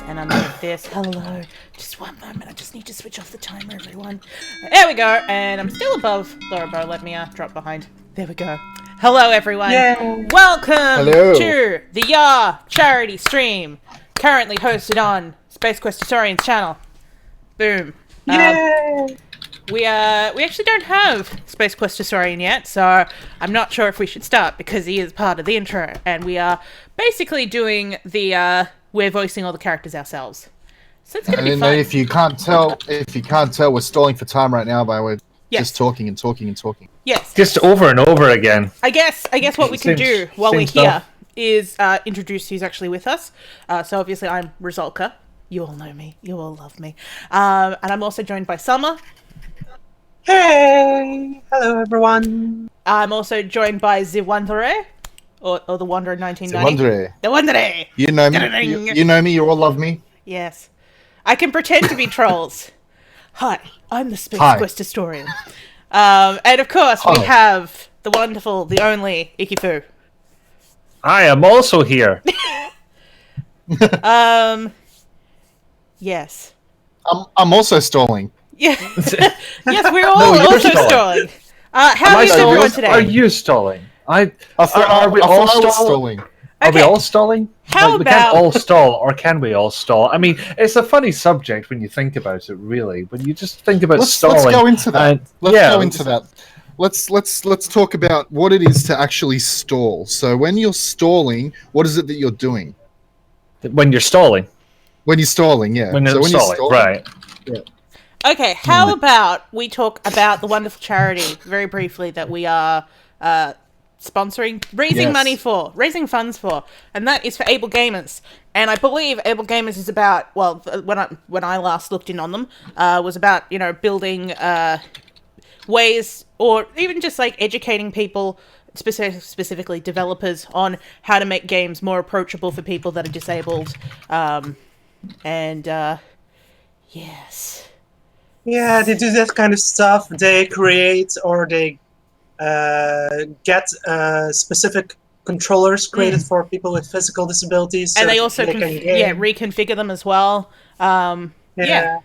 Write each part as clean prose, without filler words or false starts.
and I'm at this. Hello. Just one moment. I just need to switch off the timer, everyone. There we go. And I'm still above Laura Bo. Let me drop behind. There we go. Hello, everyone. Yay. Welcome to the YAR charity stream, currently hosted on Space Quest Historian's channel. Boom. Yay! We actually don't have Space Quest Historian yet, so I'm not sure if we should start because he is part of the intro, and we are basically doing the we're voicing all the characters ourselves. So it's gonna be fun. And if you can't tell, we're stalling for time right now, we're just talking and talking and talking. Yes. Just over and over again. I guess what we can do while we're here is introduce who's actually with us. So obviously I'm Resulka. You all know me. You all love me. And I'm also joined by Summer. Hey! Hello, everyone. I'm also joined by The Wanderer, or the Wanderer 1990. The Wanderer. You know me. You know me. You all love me. Yes. I can pretend to be trolls. Hi, I'm the Space Quest Historian. And of course, we have the wonderful, the only Ikifu. I am also here. Yes. I'm also stalling. Yes, we're all also stalling. How is everyone today? Are you stalling? Are we all stalling? Okay. Are we all stalling? How we about... can't all stall, or can we all stall? I mean, it's a funny subject when you think about it, really. When you just think about stalling. Let's go into that. Let's talk about what it is to actually stall. So when you're stalling, what is it that you're doing? When you're stalling. When you're stalling, yeah. When you're stalling, right. Yeah. Okay, how about we talk about the wonderful charity, very briefly, that we are sponsoring, raising funds for, and that is for Able Gamers. And I believe Able Gamers is about, well, when I last looked in on them, was about, building ways, or even just like educating people, specifically developers, on how to make games more approachable for people that are disabled. Yes. Yeah, they do that kind of stuff. They create or they get specific controllers created for people with physical disabilities. And they also reconfigure them as well. Yeah.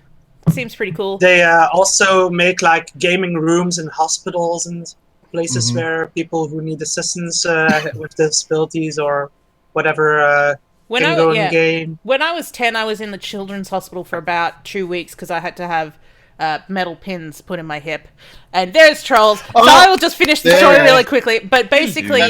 Seems pretty cool. They also make like gaming rooms in hospitals and places where people who need assistance with disabilities or whatever can go and game. When I was 10, I was in the children's hospital for about 2 weeks because I had to have metal pins put in my hip. And there's trolls. So I will just finish the story really quickly. But basically,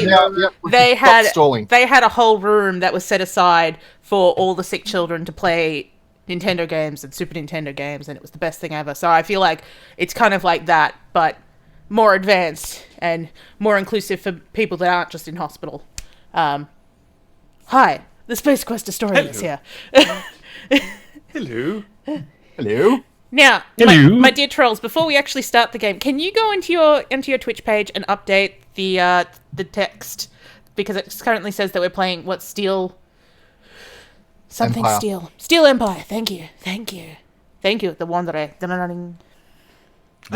they had a whole room that was set aside for all the sick children to play Nintendo games and Super Nintendo games, and it was the best thing ever. So I feel like it's kind of like that, but more advanced and more inclusive for people that aren't just in hospital. Hi, the Space Quest Historian is here. Hello. Hello. Now, my dear trolls, before we actually start the game, can you go into your Twitch page and update the text, because it currently says that we're playing Steel Empire. Steel Empire. Thank you. The Wanderer. The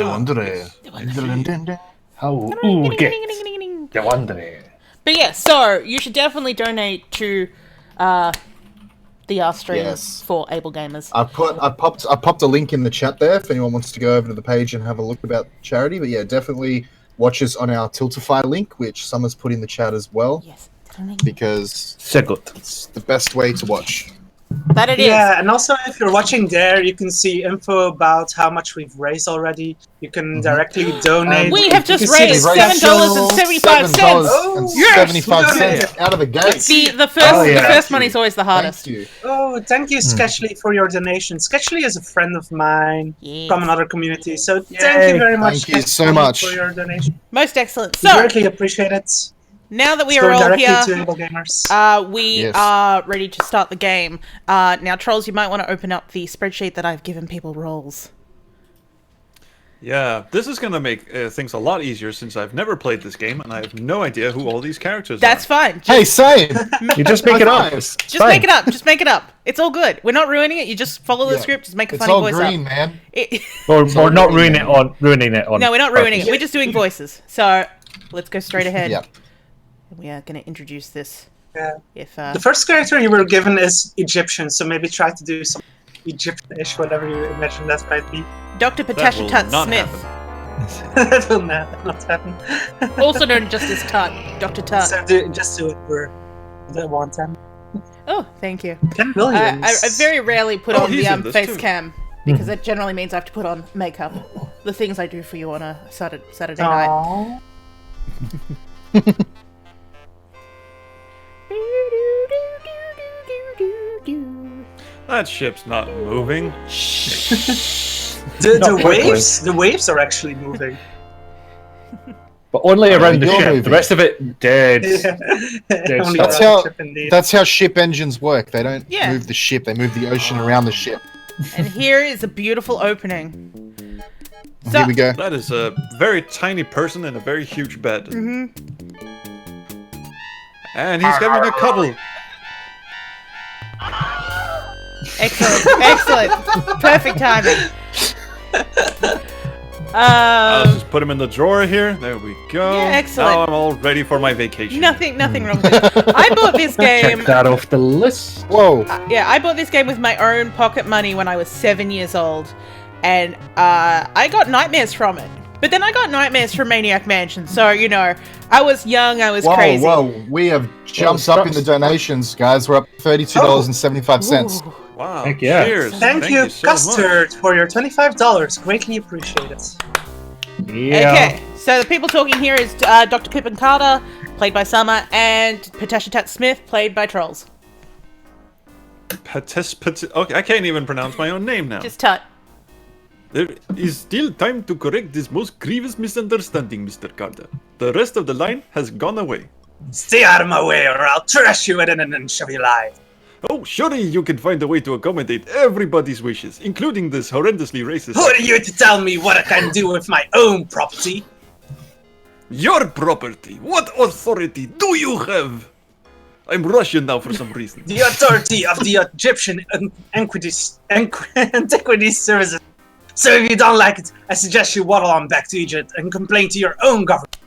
Wanderer. The Wanderer. But yeah, so you should definitely donate to the YAR stream for Able Gamers. I popped a link in the chat there if anyone wants to go over to the page and have a look about charity. But yeah, definitely watch us on our Tiltify link, which Summer's put in the chat as well. Yes. Because it's the best way to watch. That it is. Yeah, and also if you're watching there, you can see info about how much we've raised already. You can directly donate. We have just raised $7.75. $7.75 out of the gate. The first money's always the hardest. Thank you. Thank you, Sketchly, for your donation. Sketchly is a friend of mine from another community, so thank you very much. Thank you so much for your donation. Most excellent. So greatly appreciate it. Now that we are all here, we Yes. are ready to start the game. Now, trolls, you might want to open up the spreadsheet that I've given people roles. Yeah, this is going to make things a lot easier since I've never played this game and I have no idea who all these characters are. That's fine. Hey, same! You just make it up. Just make it up. Just make it up. It's all good. We're not ruining it. You just follow the script. Just make a funny voice up. It's all green, man. We're not ruining it on. No, we're not ruining it. We're just doing voices. So let's go straight ahead. Yep. We are going to introduce this Yeah. If The first character you were given is Egyptian, so maybe try to do some Egyptian-ish, whatever you imagine that might be. Dr. That Patasha will Tut not Smith, happen. That will not happen. also known just as Tut, Dr. Tut. So just do it for the one time. Oh, thank you. 10 million. I very rarely put Oh, on he's the in this face too. cam because that generally means I have to put on makeup. The things I do for you on a Saturday night. Aww. That ship's not moving. The waves are actually moving. But only around the you're ship. moving. The rest of it, dead. Only That's around how- the ship, indeed. That's how ship engines work. They don't Yeah. move the ship; they move the ocean around the ship. And here is a beautiful opening. So, Here we go. That is a very tiny person in a very huge bed. Mhm. And he's having a cuddle. Excellent, excellent, perfect timing. I'll just put him in the drawer here. There we go. Yeah, excellent. Now I'm all ready for my vacation. Nothing wrong with it. I bought this game. Check that off the list. Whoa! Yeah, I bought this game with my own pocket money when I was 7 years old, and I got nightmares from it. But then I got nightmares from Maniac Mansion, so you know, I was young, I was crazy. Whoa! We have jumped up in the donations, guys. We're up $32.75. Ooh. Wow. Heck yeah. Cheers. Thank you, so much. Custard, for your $25. Greatly appreciate it. Yeah. Okay, so the people talking here is Dr. Pippin Carter, played by Summer, and Patasha Tut Smith, played by Trolls. Okay, I can't even pronounce my own name now. Just Tut. There is still time to correct this most grievous misunderstanding, Mr. Carter. The rest of the line has gone away. Stay out of my way, or I'll trash you within an inch of your life. Oh, surely you can find a way to accommodate everybody's wishes, including this horrendously racist. Who are you to tell me what I can do with my own property? Your property! What authority do you have? I'm Russian now for some reason. The authority of the Egyptian Antiquities Services. So if you don't like it, I suggest you waddle on back to Egypt and complain to your own government.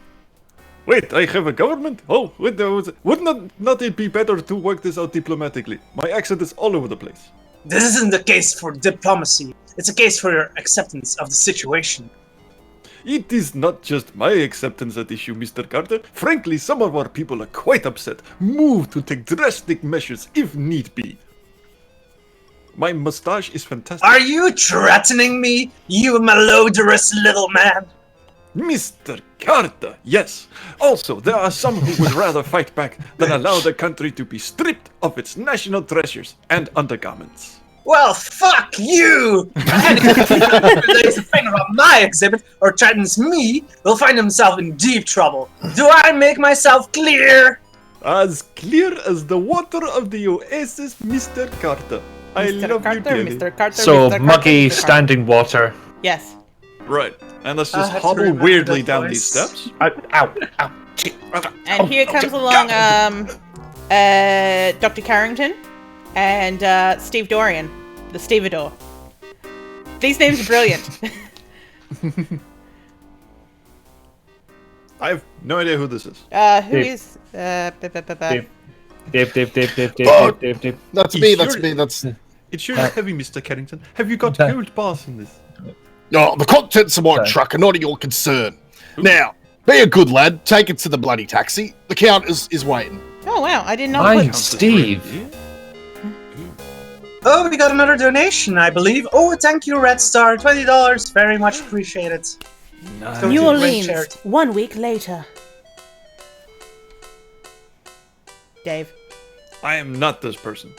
Wait, I have a government? Oh, wouldn't it be better to work this out diplomatically? My accent is all over the place. This isn't the case for diplomacy. It's a case for your acceptance of the situation. It is not just my acceptance at issue, Mr. Carter. Frankly, some of our people are quite upset, moved to take drastic measures if need be. My mustache is fantastic. Are you threatening me, you malodorous little man? Mr. Carter, yes. Also, there are some who would rather fight back than allow the country to be stripped of its national treasures and undergarments. Well, fuck you! Anyone who lays a finger on my exhibit or threatens me will find himself in deep trouble. Do I make myself clear? As clear as the water of the oasis, Mr. Carter. I Mr. love Carter, you dearly. Mr. Carter, So, Mr. Carter, muggy, Mr. Carter. standing water. Yes. Right, and let's just I have to hobble remember weirdly that down voice. these steps. Ow. And here comes along Dr. Carrington and Steve Dorian, the Stevedore. These names are brilliant. I have no idea who this is. Who Dave. is Dave. Dave. That's Is me. your- That's me. That's. It's surely heavy, Mr. Carrington. Have you got cold baths in this? Oh, the contents of my Okay. truck are not of your concern. Now, be a good lad. Take it to the bloody taxi. The count is waiting. Oh wow, I did not I'm put Steve. Oh, we got another donation, I believe. Oh, thank you, Red Star. $20. Very much appreciated. Nice. Go New to Red Orleans Charity. 1 week later. Dave. I am not this person.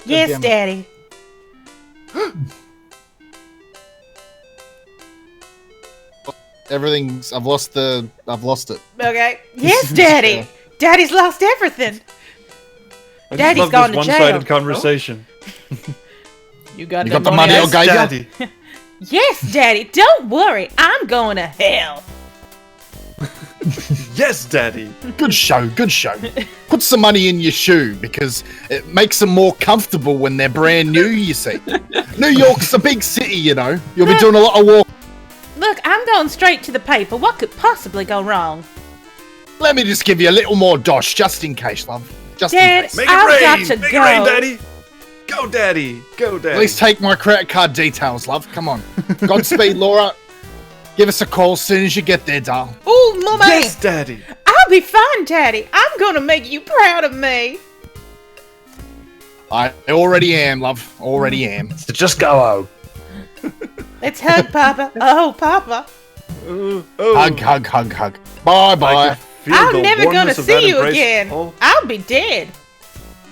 Yes, damn it. Daddy. Everything's. I've lost it. Okay. Yes, Daddy. Daddy's lost everything. I just Daddy's love gone this to jail. one-sided conversation. You got You got the money, yes, okay? Daddy. Yes, Daddy. Don't worry. I'm going to hell. Yes, Daddy. Good show. Good show. Put some money in your shoe because it makes them more comfortable when they're brand new. You see, New York's a big city. You know, you'll be doing a lot of walk. Look, I'm going straight to the paper. What could possibly go wrong? Let me just give you a little more dosh, just in case, love. Just in Dad, case. Make I've it got rain! to Make go. it rain, Daddy! Go, Daddy! Go, Daddy! Please take my credit card details, love. Come on. Godspeed, Laura. Give us a call as soon as you get there, darling. Ooh, Mama. Yes, Daddy! I'll be fine, Daddy. I'm gonna make you proud of me. I already am, love. Already am. So just go home. Let's hug, Papa. Oh, Papa. Oh. Hug, hug, hug, hug. Bye, I bye. can feel I'm the never gonna warmness of that see you embrace. again. Oh, I'll be dead.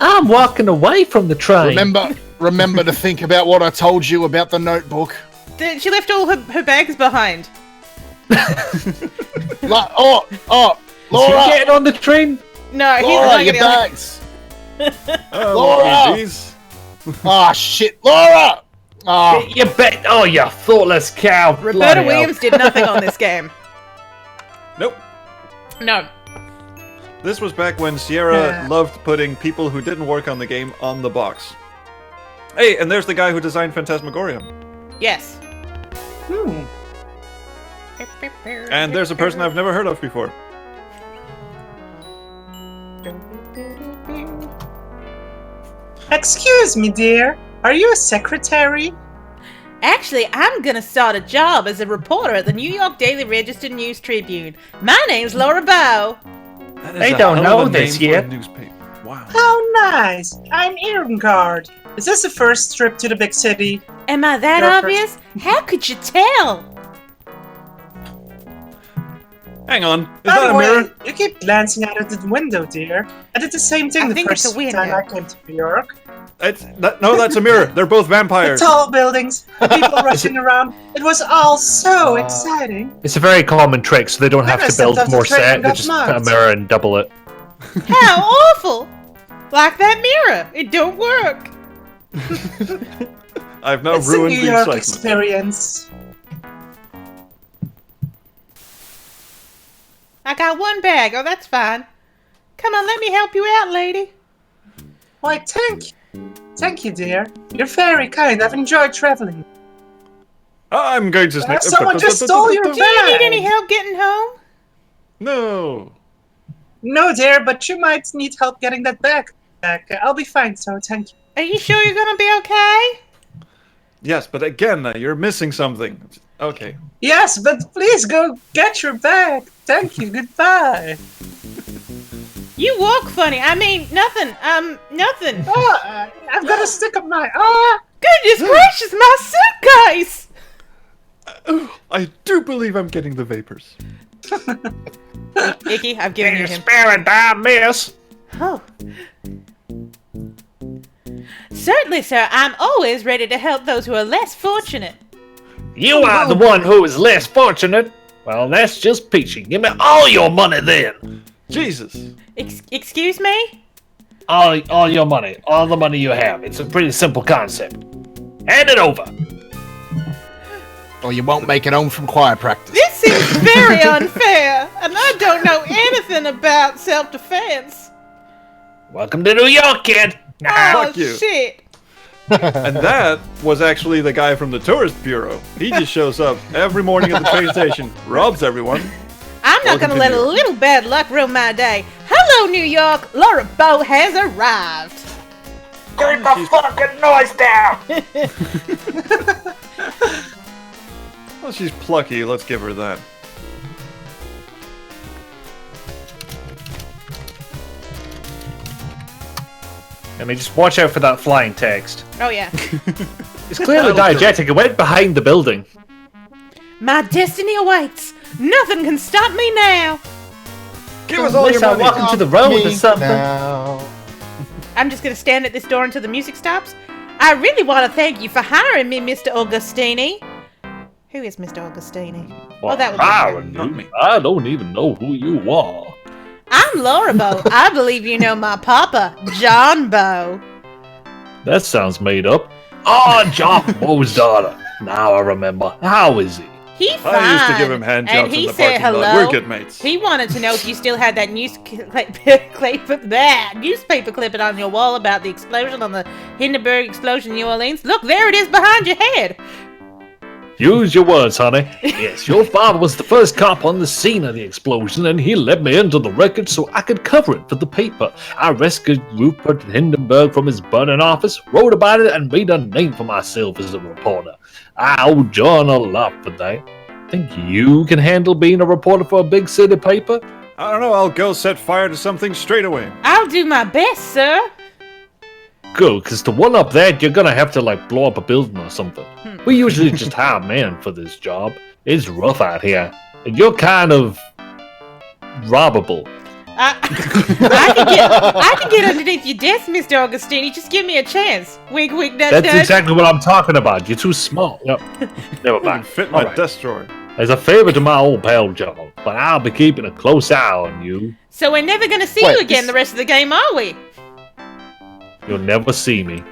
I'm walking away from the train. Remember to think about what I told you about the notebook. She left all her bags behind. Oh, Is he Laura! getting on the train? No, he's Laura, not your getting on. bags! Laura! These. Ah, shit, Laura! Oh, You bet. Oh, you thoughtless cow. Roberta Bloody hell. Williams did nothing on this game. Nope. No. This was back when Sierra loved putting people who didn't work on the game on the box. Hey, and there's the guy who designed Phantasmagoria. Yes. And there's a person I've never heard of before. Excuse me, dear. Are you a secretary? Actually, I'm gonna start a job as a reporter at the New York Daily Register News Tribune. My name's Laura Bow. That is They a don't hell of know a this name for a yet. newspaper. Wow. How nice. I'm Irmgard. Is this the first trip to the big city? Am I that Your obvious? How could you tell? Hang on. Is By that the a way, mirror? you keep glancing out of the window, dear. I did the same thing I the think it's first a window. time I came to New York. No, that's a mirror. They're both The vampires. tall buildings, the people rushing around. It was all so exciting. It's a very common trick, so they don't have Then I to build stepped off more the train set. and They got just put a mugged. mirror and double it. How awful! Like that mirror. It don't work. I've now It's a ruined New the York excitement. experience. I got one bag. Oh, that's fine. Come on, let me help you out, lady. Why, thank you. Thank you, dear. You're very kind. I've enjoyed traveling. I'm going to... Someone just stole your Do you need any bag. help getting home? No. No, dear, but you might need help getting that bag back. I'll be fine, so thank you. Are you sure you're gonna be okay? Yes, but again, you're missing something. Okay. Yes, but please go get your bag. Thank you. Goodbye. You walk funny. I mean, nothing. Nothing. Oh, I've got a stick of my. Ah! Goodness gracious, my suitcase! I do believe I'm getting the vapors. Icky, I've given you him. Spare a dime, miss. Oh. Certainly, sir. I'm always ready to help those who are less fortunate. You are the one who is less fortunate. Well, that's just peachy. Give me all your money then. Jesus. Excuse me? All your money. All the money you have. It's a pretty simple concept. Hand it over. or you won't make it home from choir practice. This seems very unfair, and I don't know anything about self-defense. Welcome to New York, kid. Oh, Fuck you. shit. And that was actually the guy from the tourist bureau. He just shows up every morning at the train station, robs everyone. I'm not Welcome gonna to let New a York. little bad luck ruin my day. Hello, New York. Laura Bow has arrived. Keep the fucking noise down. Well, she's plucky. Let's give her that. I mean, just watch out for that flying text. Oh, yeah. It's clearly diegetic. It went behind the building. My destiny awaits. Nothing can stop me now. Give us all your Listen, money. welcome to the road or Me something. now. I'm just gonna stand at this door until the music stops. I really want to thank you for hiring me, Mr. Augustini. Who is Mr. Augustini? Well, that was hiring Not you? me. I don't even know who you are. I'm Laura Bow. I believe you know my papa, John Bow. That sounds made up. Oh, John Bow's daughter. Now I remember. How is he? He fine. I used to give him hand and jobs he in the said parking lot. hello. We're good mates. He wanted to know if you still had that newspaper clipping on your wall about the explosion on the Hindenburg explosion in New Orleans. Look, there it is behind your head. Use your words, honey. Yes, your father was the first cop on the scene of the explosion, and he let me into the record so I could cover it for the paper. I rescued Rupert Hindenburg from his burning office, wrote about it, and made a name for myself as a reporter. I owe John a lot for that. Think you can handle being a reporter for a big city paper? I don't know, I'll go set fire to something straight away. I'll do my best, sir. Good, because to one up that, you're gonna have to, blow up a building or something. We usually just hire men for this job. It's rough out here. And you're kind of... robbable. I can get underneath your desk, Mr. Augustini. Just give me a chance. Wink, wink, nudge, That's nudge. exactly what I'm talking about. You're too small. Yep. Never mind. Fit my All right. desk drawer. As a favor to my old pal John, but I'll be keeping a close eye on you. So we're never going to see you again the rest of the game, are we? You'll never see me.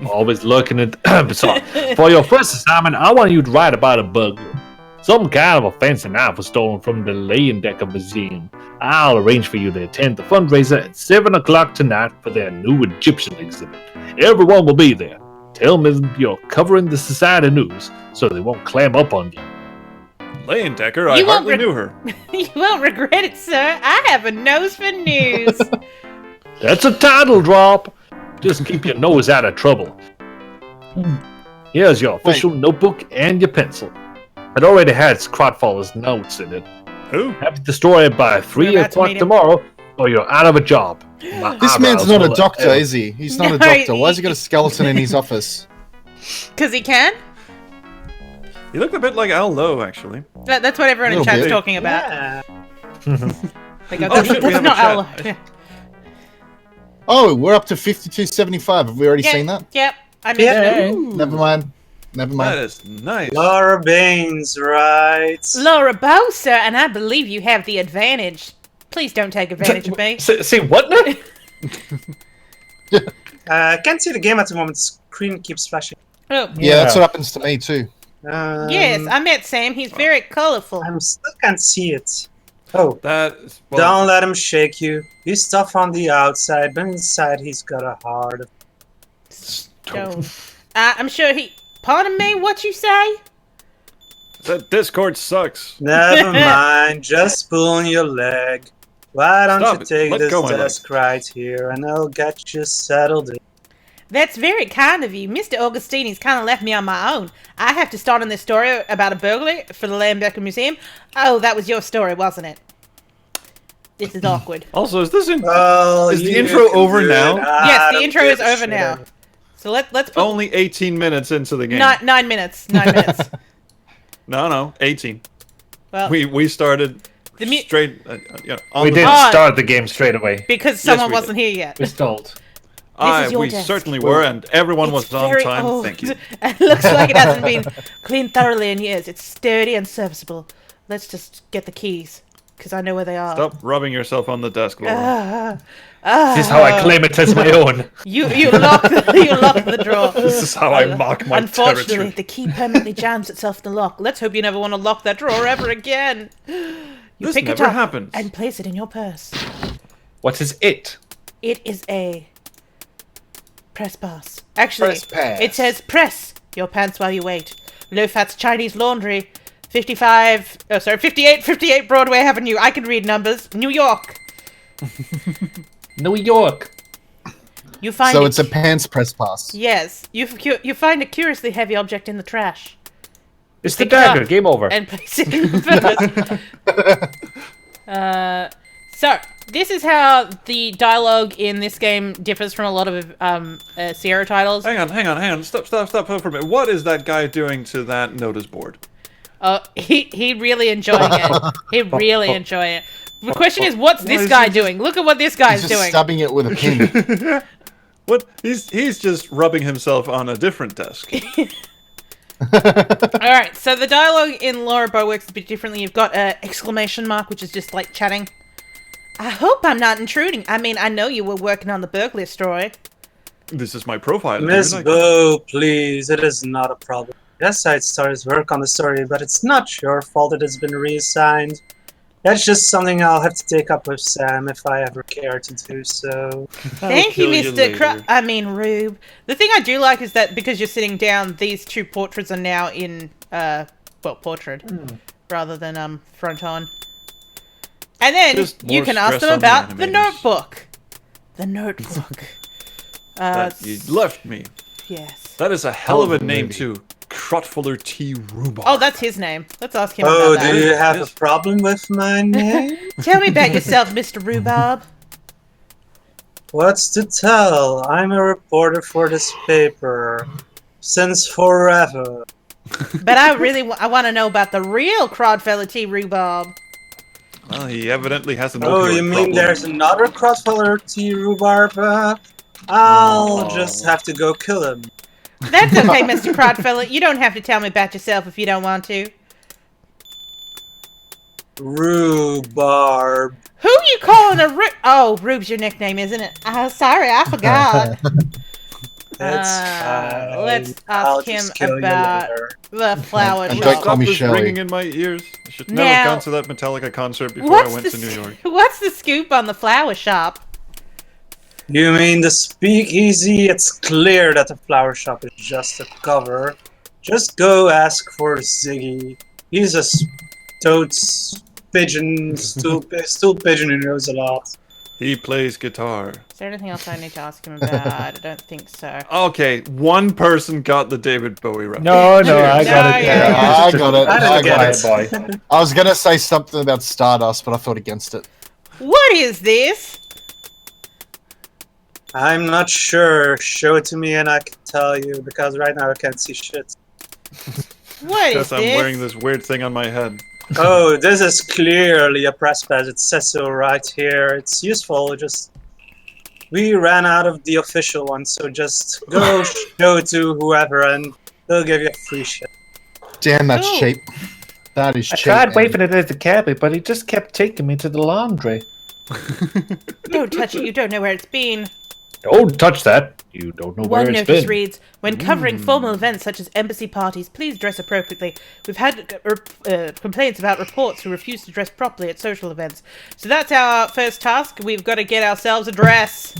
Always looking at... Sorry. For your first assignment, I want you to write about a burglar. Some kind of a fancy knife was stolen from the Leyendecker Museum. I'll arrange for you to attend the fundraiser at 7 o'clock tonight for their new Egyptian exhibit. Everyone will be there. Tell them you're covering the society news so they won't clam up on you. Leyendecker, I hardly knew her. You won't regret it, sir. I have a nose for news. That's a title drop. Just keep your nose out of trouble. Here's your official notebook and your pencil. It already has Crotfaller's notes in it. Who? Have it destroyed by 3 o'clock tomorrow, or you're out of a job. This man's not a doctor, is he? He's not a doctor. Why has he got a skeleton in his office? Because he can? You look a bit like Al Lowe, actually. That's what everyone in chat's talking about. Yeah. They go, Oh, shit, we that's have a not chat. our... Yeah. Oh, we're up to 52.75. Have we already seen that? Yep. I mentioned it. Never mind. Never That mind. is nice. Laura Baines, right? Laura Bow, sir, and I believe you have the advantage. Please don't take advantage of me. See what now? I can't see the game at the moment. The screen keeps flashing. Oh. Yeah, that's what happens to me too. Yes, I met Sam. He's very colorful. I still can't see it. Oh, That is, well, don't let him shake you. He's tough on the outside, but inside he's got a heart. So, I'm sure he... Pardon me, what you say? that Discord sucks. Never mind, just pulling your leg. Why don't Stop you it. take Let this go, my leg. desk right here, and I'll get you settled in. That's very kind of you. Mr. Augustini's kind of left me on my own. I have to start on this story about a burglary for the Leyendecker Museum. Oh, that was your story, wasn't it? This is awkward. Also, is this in... Well, Is the you intro can over do now? it. I Yes, the don't intro give is a over shit. now. So let's put Only 18 minutes into the game. 9 minutes. 9 minutes. No, 18. Well, We started The mu- straight... on We the didn't Ah. start the game straight away. because someone we did. wasn't here yet. We stalled. This is your we desk. certainly were, and everyone It's was on very time. old. Thank you. It looks like it hasn't been cleaned thoroughly in years. It's sturdy and serviceable. Let's just get the keys, because I know where they are. Stop rubbing yourself on the desk, Laura. This is how I claim it as my own. You lock the drawer. This is how I mock my Unfortunately, territory. the key permanently jams itself in the lock. Let's hope you never want to lock that drawer ever again. You This pick never it up happens. and place it in your purse. What is it? It is a press pass. Actually, Press pass. it says press your pants while you wait. Low-fat's Chinese laundry. 58 Broadway Avenue. I can read numbers. New York. New York. You find So it- it's a pants press pass. Yes. You find a curiously heavy object in the trash. It's the Pick it up dagger. Game over. And place it in the purse. So, this is how the dialogue in this game differs from a lot of Sierra titles. Hang on. Stop for a minute. What is that guy doing to that notice board? He really enjoying it. He really enjoying it. The question is, what's this is guy he doing? Look at what this guy's He's just doing. stabbing it with a pin. What? He's just rubbing himself on a different desk. Alright, so the dialogue in Laura Bow works a bit differently. You've got an exclamation mark, which is just like chatting. I hope I'm not intruding. I mean, I know you were working on the burglary story. This is my profile. Miss dude. Bow, please, it is not a problem. Yes, I'd started work on the story, but it's not your fault it has been reassigned. That's just something I'll have to take up with Sam if I ever care to do so. Thank you, kill you Mr. Rube. The thing I do like is that because you're sitting down, these two portraits are now in portrait, rather than front on. And then Just you more can ask stress them on the about the animators. notebook. The notebook. That you left me. Yes. That is a hell of a Oh, name maybe. too. Crotfuller T. Rhubarb. Oh, that's his name. Let's ask him Oh, about do that. you have Yes. a problem with my name? Tell me about yourself, Mr. Rhubarb. What's to tell? I'm a reporter for this paper. Since forever. But I really I want to know about the real Crodfeller T. Rhubarb. Well, he evidently has an Oh, opioid you mean problem. there's another Crotfeller T. Rhubarb? I'll Oh. just have to go kill him. That's okay, Mr. Crodfeller. You don't have to tell me about yourself if you don't want to. Rhubarb. Who you calling a Rube? Oh, Rube's your nickname, isn't it? Oh, sorry, I forgot. That's fine. Let's I'll ask him just kill you about later. the flower And shop. don't call me Stop this Shelley. ringing in my ears. I should never Now- have gone to that Metallica concert before I went to New York. What's the scoop on the flower shop? You mean the speakeasy? It's clear that the flower shop is just a cover. Just go ask for Ziggy. He's a stool pigeon who knows a lot. He plays guitar. Is there anything else I need to ask him about? I don't think so. Okay, one person got the David Bowie reference. No, no, I No, got it. yeah. I got it. I I didn't got get it. it. I was gonna say something about Stardust, but I thought against it. What is this? I'm not sure. Show it to me and I can tell you, because right now I can't see shit. What is Because I'm this? wearing this weird thing on my head. Oh, this is clearly a press pass. It says so right here. It's useful. Just we ran out of the official one, so just go show it to whoever, and they'll give you free shit. Damn, that's Ooh. cheap. That is I cheap. tried man. waving it at the cabbie, but he just kept taking me to the laundry. Don't touch it. You don't know where it's been. Don't touch that. You don't know where One it's notice been. reads, when covering formal events such as embassy parties, please dress appropriately. We've had complaints about reports who refuse to dress properly at social events. So that's our first task. We've got to get ourselves a dress.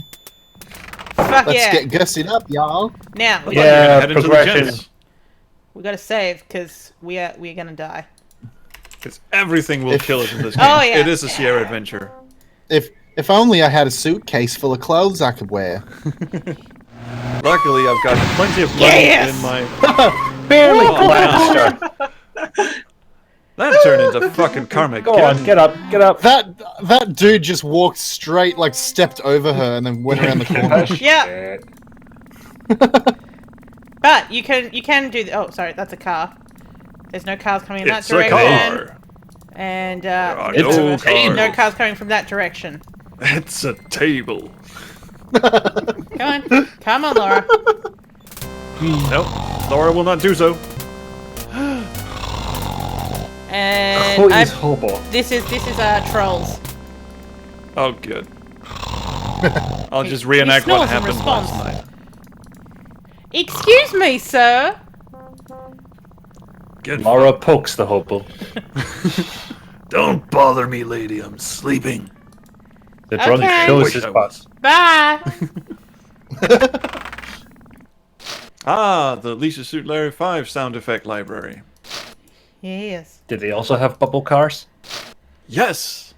Fuck Let's yeah. get gussied up, y'all. Now, we You're got gonna Yeah, head into the progression. gents. to save, because we're going to die. Because everything will kill us in this game. Oh, yeah. It is a Sierra adventure. If only I had a suitcase full of clothes I could wear. Luckily, I've got plenty of money Yes! in my... Barely Oh, glanced wow. her. That turned into fucking karma. Go on, get up, get up. That dude just walked straight, like stepped over her, and then went around the corner. Yeah, but you can do... Oh, sorry, that's a car. There's no cars coming in It's that a direction. car. And are no no cars. cars coming from that direction. It's a table. Come on, Laura. Nope. Laura will not do so. And Please, hobo. this is trolls. Oh, good. I'll just reenact what snores in happened last response. night. Excuse me, sir. Get Laura pokes the hobo. Don't bother me, lady. I'm sleeping. The drunk Okay. shows Wish his I butt. Bye. Ah, the Lisa Suit Larry 5 sound effect library. Yes. Did they also have bubble cars? Yes!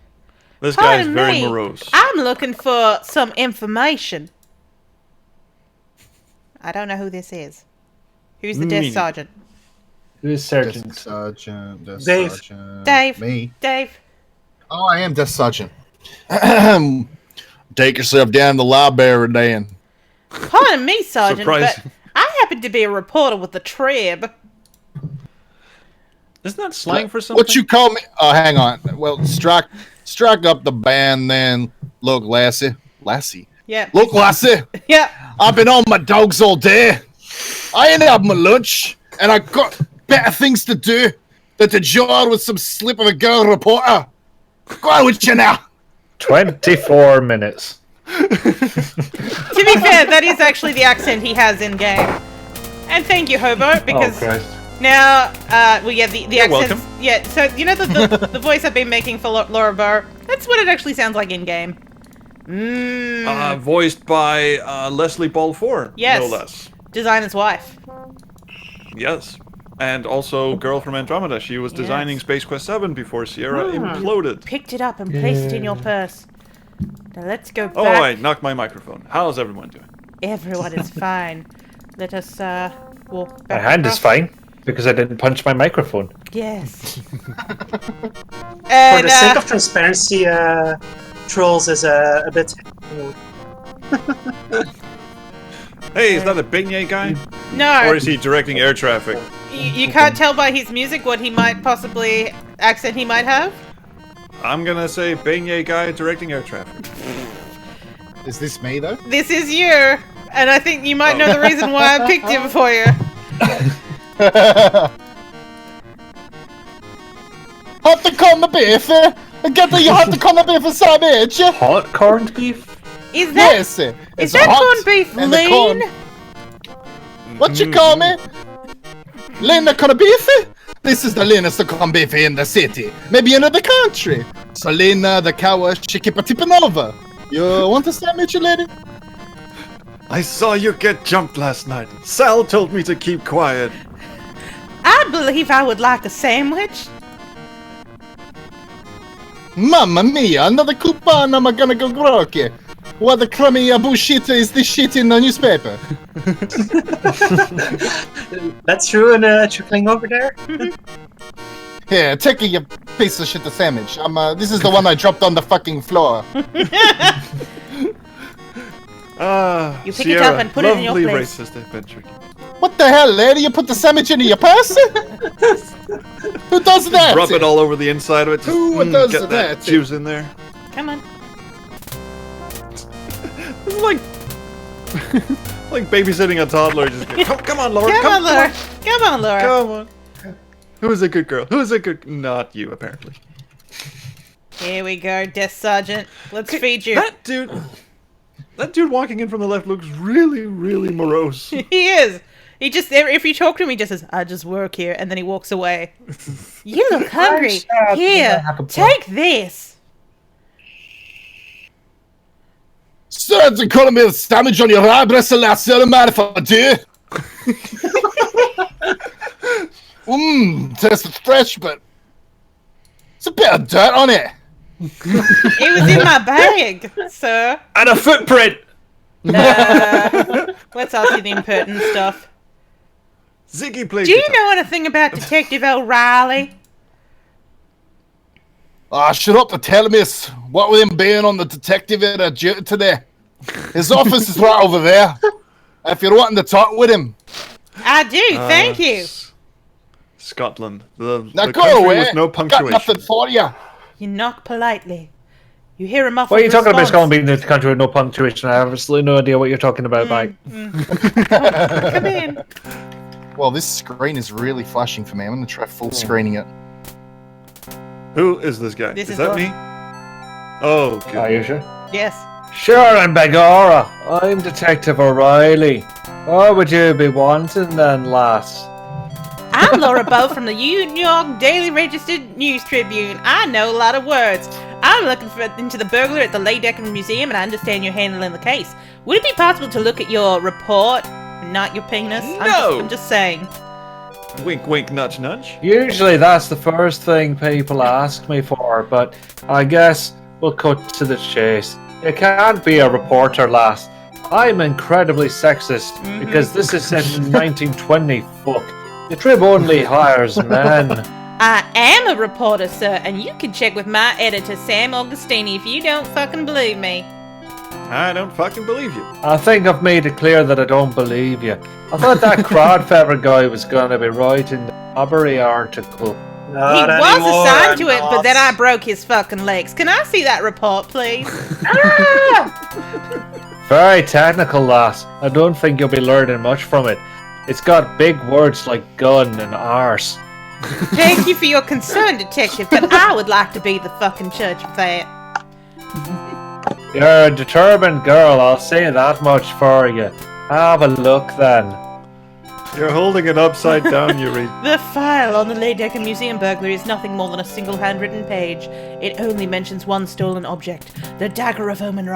This guy's Pardon very me. morose. I'm looking for some information. I don't know who this is. Who's the Me desk neither. sergeant? Who's Desk sergeant? sergeant. Desk Dave. sergeant. Dave. Me. Dave. Oh, I am desk sergeant. Take yourself down to the library, Dan. Pardon me, sergeant, Surprise. but I happen to be a reporter with the Trib. Isn't that slang for something? What you call me? Oh, hang on. Well, strike up the band then. Look, Lassie. Yeah. Look, Lassie. Yeah. I've been on my dogs all day. I ain't had my lunch, and I got better things to do than to jar with some slip of a girl reporter. Go on with you now. 24 minutes. To be fair, that is actually the accent he has in game. And thank you, Hobo, because Oh, Christ. now, well, yeah, the You're accents. welcome. Yeah, so you know the voice I've been making for Laura Burr. That's what it actually sounds like in game. Voiced by Leslie Ball 4, Yes. no less. Designer's wife. Yes. And also Girl from Andromeda. She was designing Yes. Space Quest 7 before Sierra imploded. Picked it up and placed it in your purse. Now let's go back. Oh, I knocked my microphone. How's everyone doing? Everyone is fine. Let us walk My back. hand is across. fine because I didn't punch my microphone. Yes. For And the sake of transparency, Trolls is a bit. Hey, is that a beignet guy? no, Or is he directing air traffic? you can't tell by his music what he might possibly accent he might have. I'm gonna say beignet guy directing air traffic. Is this me though? This is you, and I think you might know the reason why I picked him for you. Hot the corned beef. Get the hot the corned beef and sandwich. Hot corned beef? Is that Yes. is It's that hot corned beef and the lean? corn- What you call me? Lean the corned beef? This is the leanest corned beef in the city. Maybe in the country. So Lena, the cow, she keep a tipping over. You want a sandwich, lady? I saw you get jumped last night. Sal told me to keep quiet. I believe I would like a sandwich. Mamma mia, another coupon, I'm gonna go grokey. What the crummy bullshit is this shit in the newspaper? That's true, and trickling over there. Here, take your piece of shit sandwich. This is the one I dropped on the fucking floor. You pick it up and put it in your lovely place. racist adventure. What the hell, lady? You put the sandwich into your purse? Who does that? Rub it all over the inside of it. Just, Who does get that that? juice in there. Come on. It's like like babysitting a toddler. Just go, come on, Laura. Come on, Laura. Come on, Laura. Come on. Who's a good girl? Who's a good? Not you, apparently. Here we go, Death Sergeant. Let's feed you. That dude walking in from the left looks really, really morose. He is. He just, if you talk to him, he just says, I just work here, and then he walks away. You look hungry. Here, take this. Sir, the calling me the damage on your eyebrows, the last man if I do. Tastes fresh, but it's a bit of dirt on it. It was in my bag, sir. And a footprint! Let's ask you the impertinent stuff. Ziggy plays Do you guitar. know anything about Detective O'Reilly? Shut up and tell me what with him being on the detective at duty today. His office is right over there. If you're wanting to talk with him. I do, thank you. Scotland. The Now the go country away. with no Got punctuation. nothing for you. You knock politely. You hear a muffled What are you talking about, response. Scotland being the country with no punctuation? I have absolutely no idea what you're talking about, Mike. Come in. Well, this screen is really flashing for me. I'm going to try full screening it. Who is this guy? This is is that Laura. me? Oh, good. Are you sure? Yes. Sure, I'm Begora. I'm Detective O'Reilly. What would you be wanting then, lass? I'm Laura Bow from the New York Daily Registered News Tribune. I know a lot of words. I'm looking into the burglary at the Decker Museum, and I understand you're handling the case. Would it be possible to look at your report, not your penis? No! I'm just saying. Wink, wink, nudge, nudge. Usually that's the first thing people ask me for, but I guess we'll cut to the chase. You can't be a reporter, lass. I'm incredibly sexist because this is set in 1920, fuck. The Trib only hires men. I am a reporter, sir, and you can check with my editor, Sam Augustini, if you don't fucking believe me. I don't fucking believe you. I think I've made it clear that I don't believe you. I thought that Crodfeather guy was going to be writing the robbery article. He Not was anymore, assigned to I'm it, but not. then I broke his fucking legs. Can I see that report, please? Very technical, lass. I don't think you'll be learning much from it. It's got big words like gun and arse. Thank you for your concern, detective, but I would like to be the fucking judge of that. You're a determined girl, I'll say that much for you. Have a look then. You're holding it upside down, you read. The file on the Decker Museum burglary is nothing more than a single handwritten page. It only mentions one stolen object, the Dagger of Amon.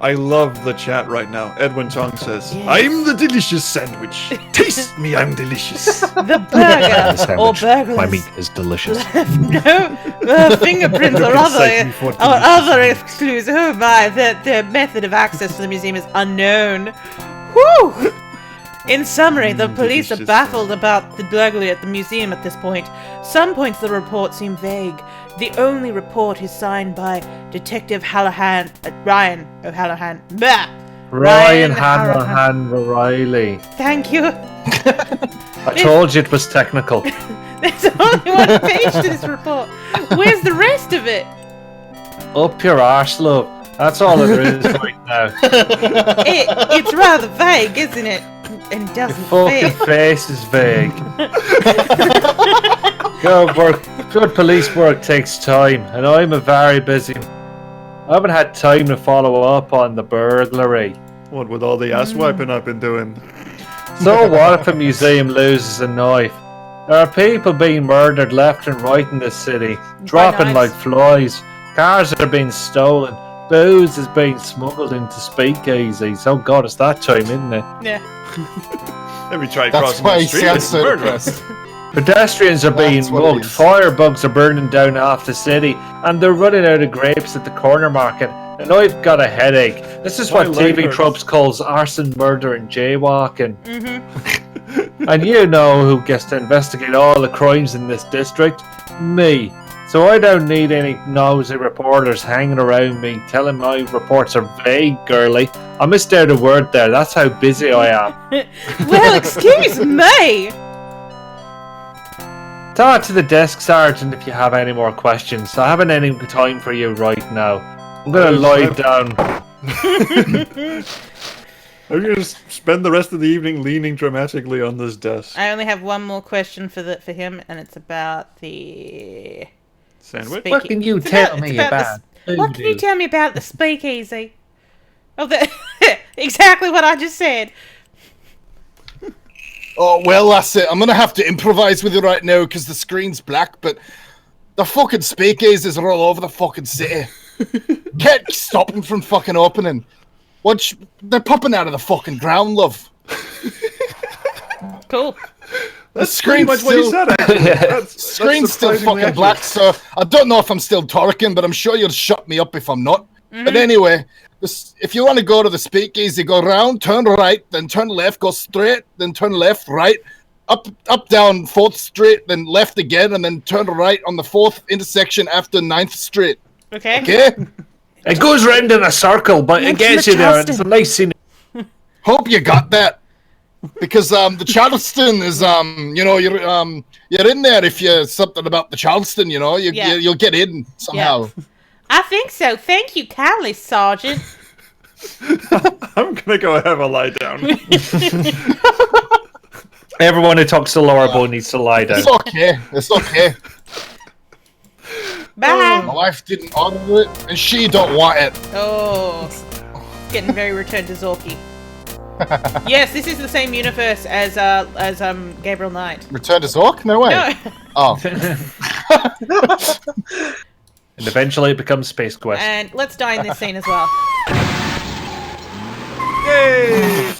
I love the chat right now. Edwin Tong says, Yes. I'm the delicious sandwich. Taste me, I'm delicious. The burger or burglars. My meat is delicious. No fingerprints or other exclusive. Oh my, the method of access to the museum is unknown. Whew! In summary, the police are baffled about the burglary at the museum at this point. Some points of the report seem vague. The only report is signed by Detective Ryan O'Hallahan. Ryan Hanrahan Riley. Thank you. I told you it was technical. There's only one page to this report. Where's the rest of it? Up your arse, love. That's all there is right now. It's rather vague, isn't it? And Your doesn't fucking fit. face is vague. Good police work takes time, and I'm a very busy. I haven't had time to follow up on the burglary. What with all the ass wiping I've been doing? So what if a museum loses a knife? There are people being murdered left and right in this city, dropping like flies. Cars are being stolen. Booze is being smuggled into speakeasies. Oh god, it's that time, isn't it? Yeah. Have you tried That's crossing why the he street? sounds It's so murder. depressed. Pedestrians are being That's what it mugged, is. firebugs are burning down half the city, and they're running out of grapes at the corner market, and I've got a headache. This is what My leg TV hurts. tropes calls arson, murder, and jaywalking. Mm-hmm. And you know who gets to investigate all the crimes in this district? Me. So I don't need any nosy reporters hanging around me telling my reports are vague, girly. I missed out a word there, that's how busy I am. Well, excuse me. Talk to the desk sergeant if you have any more questions. I haven't any time for you right now. I'm gonna lie down. I'm gonna spend the rest of the evening leaning dramatically on this desk. I only have one more question for him, and it's about the Sandwich? speakeasy. What can you It's tell it's me the- about? What can you tell me about the speakeasy? Oh, exactly what I just said. Oh, well, that's it. I'm gonna have to improvise with you right now because the screen's black, but the fucking speakeasies are all over the fucking city. Can't stop them from fucking opening. They're popping out of the fucking ground, love. Cool. That's screen's pretty much what he still- said, actually. That's Screen's still surprisingly fucking black, accurate. so I don't know if I'm still talking, but I'm sure you'll shut me up if I'm not. But anyway, if you want to go to the speakeasy, go round, turn right, then turn left, go straight, then turn left, right, up, down 4th Street, then left again, and then turn right on the 4th intersection after 9th Street. Okay. Okay? It goes round in a circle, but it Next gets to you there. Charleston. It's a nice scene. Hope you got that. Because the Charleston is you're in there if you're something about the Charleston, you'll get in somehow. I think so. Thank you kindly, Sergeant. I'm gonna go have a lie down. Everyone who talks to Laura Bow needs to lie down. It's okay. It's okay. Bye. My wife didn't order it, and she don't want it. Oh, getting very Return to Zorky. Yes, this is the same universe as Gabriel Knight. Return to Zork? No way. No. Oh. And eventually it becomes Space Quest. And let's die in this scene as well. Yay!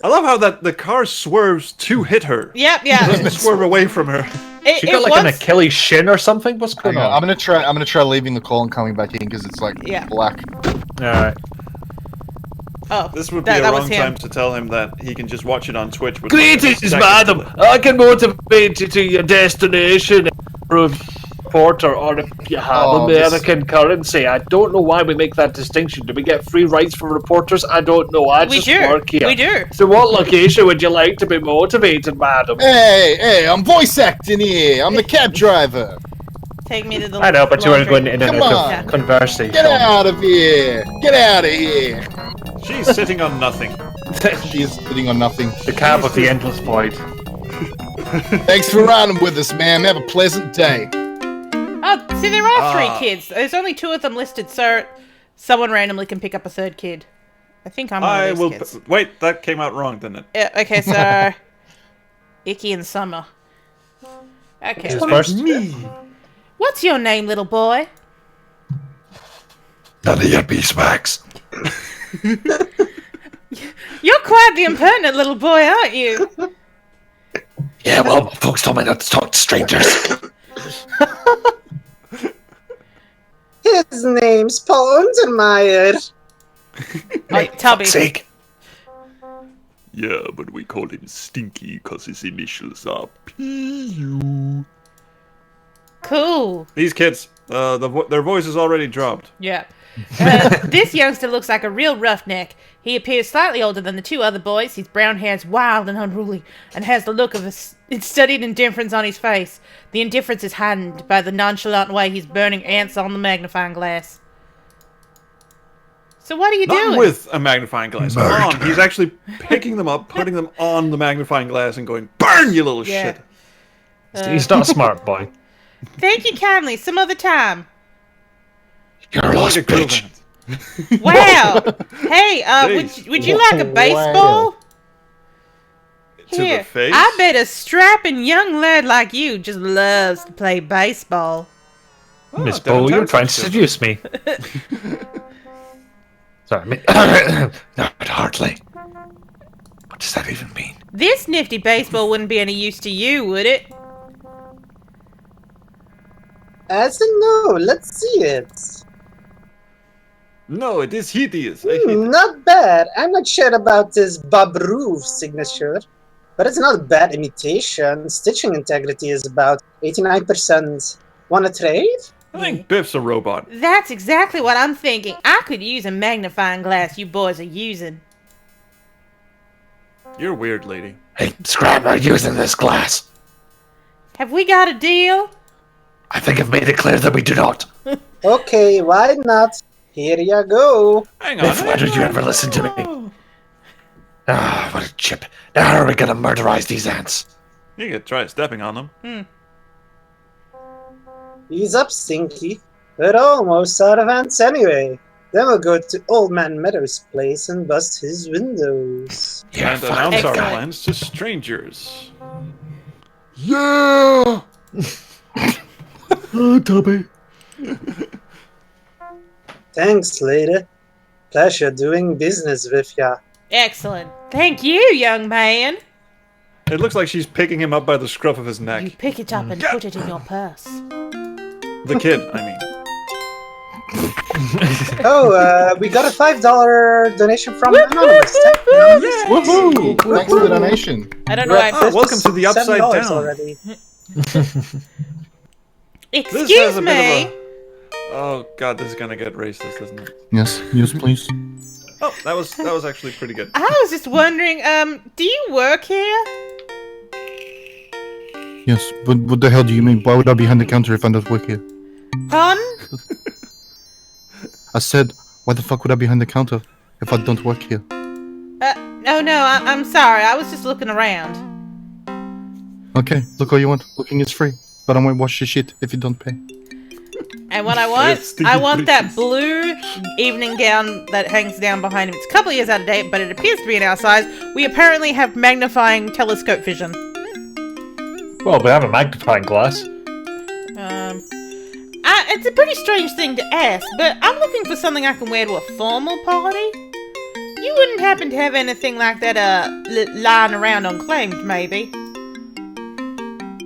I love how the car swerves to hit her. Yep, yeah. Doesn't swerve away from her. She got like an Achilles shin or something? What's going Hang on, on? I'm gonna try leaving the call and coming back in because it's like Yeah. black. Alright. Oh, This would be that a was wrong him. time to tell him that he can just watch it on Twitch. with Greetings, like a madam. second I can motivate you to your destination. Reporter, or if you have Oh, American currency. I don't know why we make that distinction. Do we get free rights for reporters? I don't know. I We just do. work here. We do. So what location would you like to be motivated, madam? Hey, I'm voice acting here. I'm the cab driver. Take me to the I know, but you weren't going laundry. in Come a on. conversation. Get out of here. Get out of here. She's sitting on nothing. She is sitting on nothing. The cab of the endless void. Thanks for riding with us, ma'am. Have a pleasant day. Oh, see, there are 3 kids. There's only 2 of them listed, so someone randomly can pick up a 3rd kid. I think I'm one I of will. those kids. Wait, that came out wrong, didn't it? Yeah, okay, so Icky and Summer. Okay. Who's first? What's your name, little boy? None of your beeswax. You're quite the impertinent little boy, aren't you? Yeah, well, folks told me not to talk to strangers. His name's Paul Untermeyer. Oh, Tubby. Sake. Yeah, but we call him Stinky because his initials are P.U. Cool. These kids, their voices already dropped. Yeah. This youngster looks like a real roughneck. He appears slightly older than the two other boys. His brown hair is wild and unruly, and has the look of a studied indifference on his face. The indifference is heightened by the nonchalant way he's burning ants on the magnifying glass. So what are you doing? Not with a magnifying glass. On. He's actually picking them up, putting them on the magnifying glass, and going, "Burn, you little shit!" He's not a smart boy. Thank you kindly. Some other time. You're a lost bitch. Wow. Hey, would you like a baseball? Wow. To the Here, face? I bet a strapping young lad like you just loves to play baseball. Miss down Bo, you're town trying to sounds seduce me. Sorry, not hardly. What does that even mean? This nifty baseball wouldn't be any use to you, would it? As in, no, let's see it. No, it is hideous. I hate it. Not bad. I'm not sure about this Bob Roof signature, but it's not a bad imitation. Stitching integrity is about 89%. Wanna trade? I think Biff's a robot. That's exactly what I'm thinking. I could use a magnifying glass you boys are using. You're weird, lady. Hey, Scrap, are using this glass? Have we got a deal? I think I've made it clear that we do not. Okay, why not? Here you go. Hang on. Biff, why did you ever listen to me? Ah, what a chip. Now how are we gonna murderize these ants? You could try stepping on them. Ease up, Stinky. We're almost out of ants anyway. Then we'll go to Old Man Meadow's place and bust his windows. Yeah, And fine. announce our Excellent. plans to strangers. Yeah! Tubby. Thanks, lady. Pleasure doing business with ya. Excellent. Thank you, young man. It looks like she's picking him up by the scruff of his You neck. pick it up and put it in your purse. The kid, I mean. Oh, we got a $5 donation from Anonymous. Thank you, Anonymous. Woohoo! Thanks for the donation. I don't know We're why. at Oh, welcome to the Upside $57 Down. already. This has Excuse a me. bit of a... Oh god, this is gonna get racist, isn't it? Yes, please. Oh, that was actually pretty good. I was just wondering, do you work here? Yes, but what the hell do you mean? Why would I be behind the counter if I don't work here? Pardon? I said, why the fuck would I be behind the counter if I don't work here? Oh no, I'm sorry. I was just looking around. Okay, look all you want. Looking is free. But I won't wash your shit if you don't pay. And what I want, Stinky I want that britches. blue evening gown that hangs down behind him. It's a couple of years out of date, but it appears to be in our size. We apparently have magnifying telescope vision. Well, we have a magnifying glass. It's a pretty strange thing to ask, but I'm looking for something I can wear to a formal party. You wouldn't happen to have anything like that, lying around unclaimed, maybe?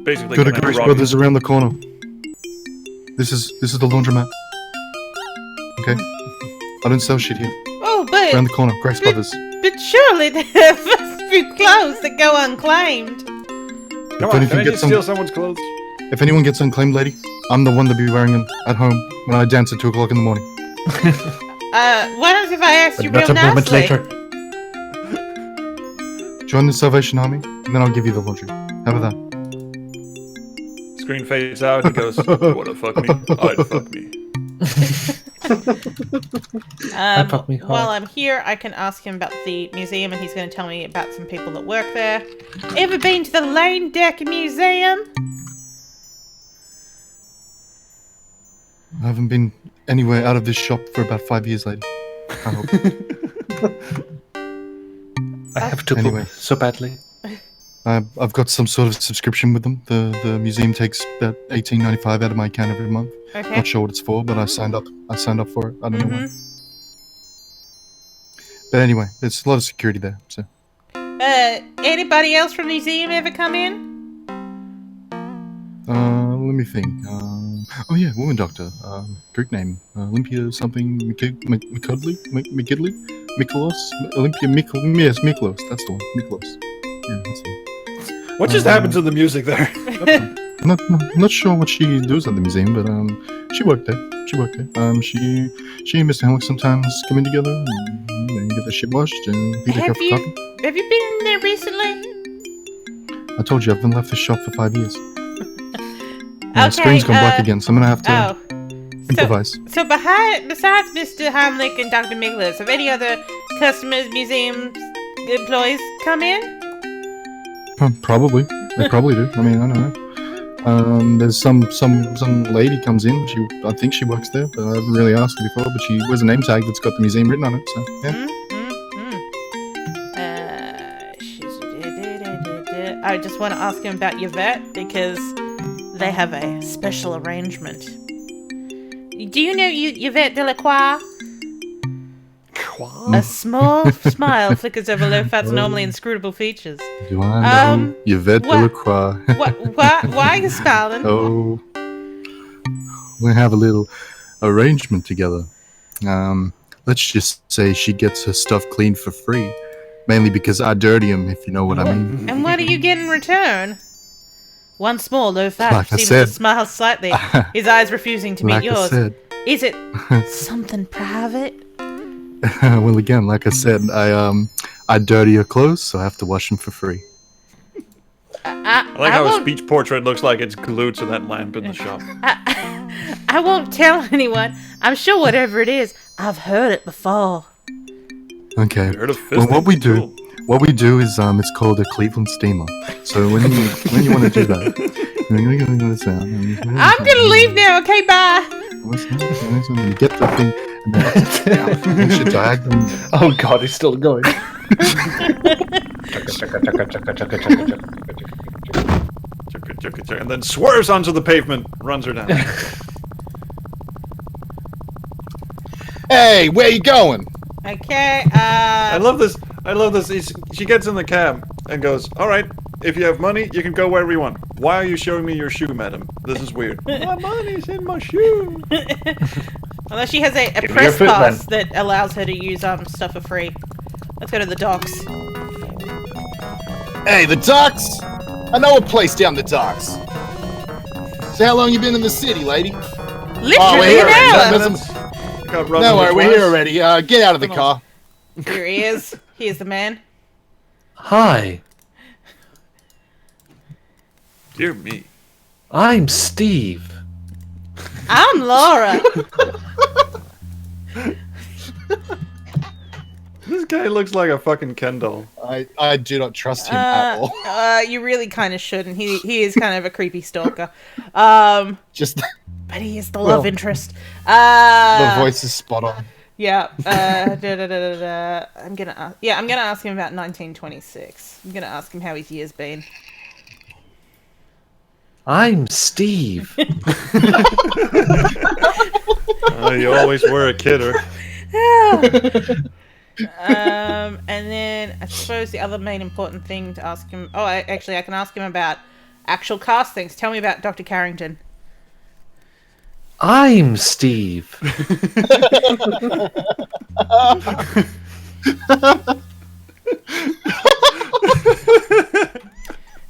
Basically, Go to gonna Grace rob Brothers around the corner. This is the laundromat. Okay? I don't sell shit here. Oh, but Around the corner, Grace Brothers. but surely there must be clothes that go unclaimed. Come If on, anything can I gets just some- steal someone's clothes? If anyone gets unclaimed, lady, I'm the one to be wearing them at home when I dance at 2 o'clock in the morning. What if I asked you But real not a moment nicely? later. Join the Salvation Army, and then I'll give you the laundry. How about that? Screen fades out, he goes, "You wanna fuck me? I'd fuck me." fuck me hard. While I'm here, I can ask him about the museum, and he's going to tell me about some people that work there. Ever been to the Lane Deck Museum? I haven't been anywhere out of this shop for about 5 years, lady. I hope. I have to Anyway. poop so badly. I've got some sort of subscription with them. The museum takes about $18.95 out of my account every month. Okay. Not sure what it's for, but I signed up. I signed up for it. I don't know why. But anyway, there's a lot of security there. So. Anybody else from the museum ever come in? Let me think. Oh yeah, woman doctor. Greek name. Olympia something McCudley? Miklos? Olympia yes, Miklos. That's the one. Miklos. Yeah, that's the one. What just happened to the music there? Not sure what she does at the museum, but she worked there. She and Mr. Hellick sometimes come in together and get their shit washed and feed their cup of coffee. Have you been in there recently? I told you I've been left this shop for 5 years. Okay, the screen's gone black again, so I'm gonna have to improvise. So besides Mr. Hamlick and Dr. Miklos, have any other customers, museum employees come in? Probably. They probably do. I mean, I don't know. There's some lady comes in. I think she works there, but I haven't really asked her before. But she wears a name tag that's got the museum written on it. So yeah. I just want to ask him about Yvette because they have a special arrangement. Do you know Yvette Delacroix? A small smile flickers over Lofat's normally inscrutable features. Do I know Yvette Delacroix? Why are you smiling? Oh, we have a little arrangement together. Let's just say she gets her stuff cleaned for free. Mainly because I dirty him, if you know what I mean. And what do you get in return? Once more, Lofat Like I seems said. to smile slightly, his eyes refusing to meet Like yours. I said. Is it something private? Well, again, like I said, I dirty her clothes, so I have to wash them for free. I like how his speech portrait looks like it's glued to that lamp in the shop. I won't tell anyone. I'm sure whatever it is, I've heard it before. Okay. Heard of Well, what fisting? Cool. we do is it's called a Cleveland steamer. So when you want to do that, I'm gonna leave now. Okay, bye. You get the thing, and then you should diagonal. Oh god, he's still going. And then swerves onto the pavement, runs her down. Hey, where you going? Okay. I love this. She gets in the cab and goes, "All right, if you have money, you can go wherever you want. Why are you showing me your shoe, madam? This is weird." My money's in my shoe. Unless she has a me your press foot, pass then. that allows her to use stuff for free. Let's go to the docks. Hey, the docks. I know a place down the docks. So how long you been in the city, lady? Literally an hour. No worry, we're here already. Get out of the car. Here he is. He is the man. Hi, Dear me. I'm Steve. I'm Laura. This guy looks like a fucking Ken doll. I do not trust him at all. You really kind of shouldn't. He is kind of a creepy stalker. Just But he is the love interest. the voice is spot on. Yeah. I'm gonna ask him about 1926. I'm gonna ask him how his year's been. I'm Steve. You always were a kidder. And then I suppose the other main important thing to ask him. Oh, I can ask him about actual castings. Tell me about Dr. Carrington. I'm Steve.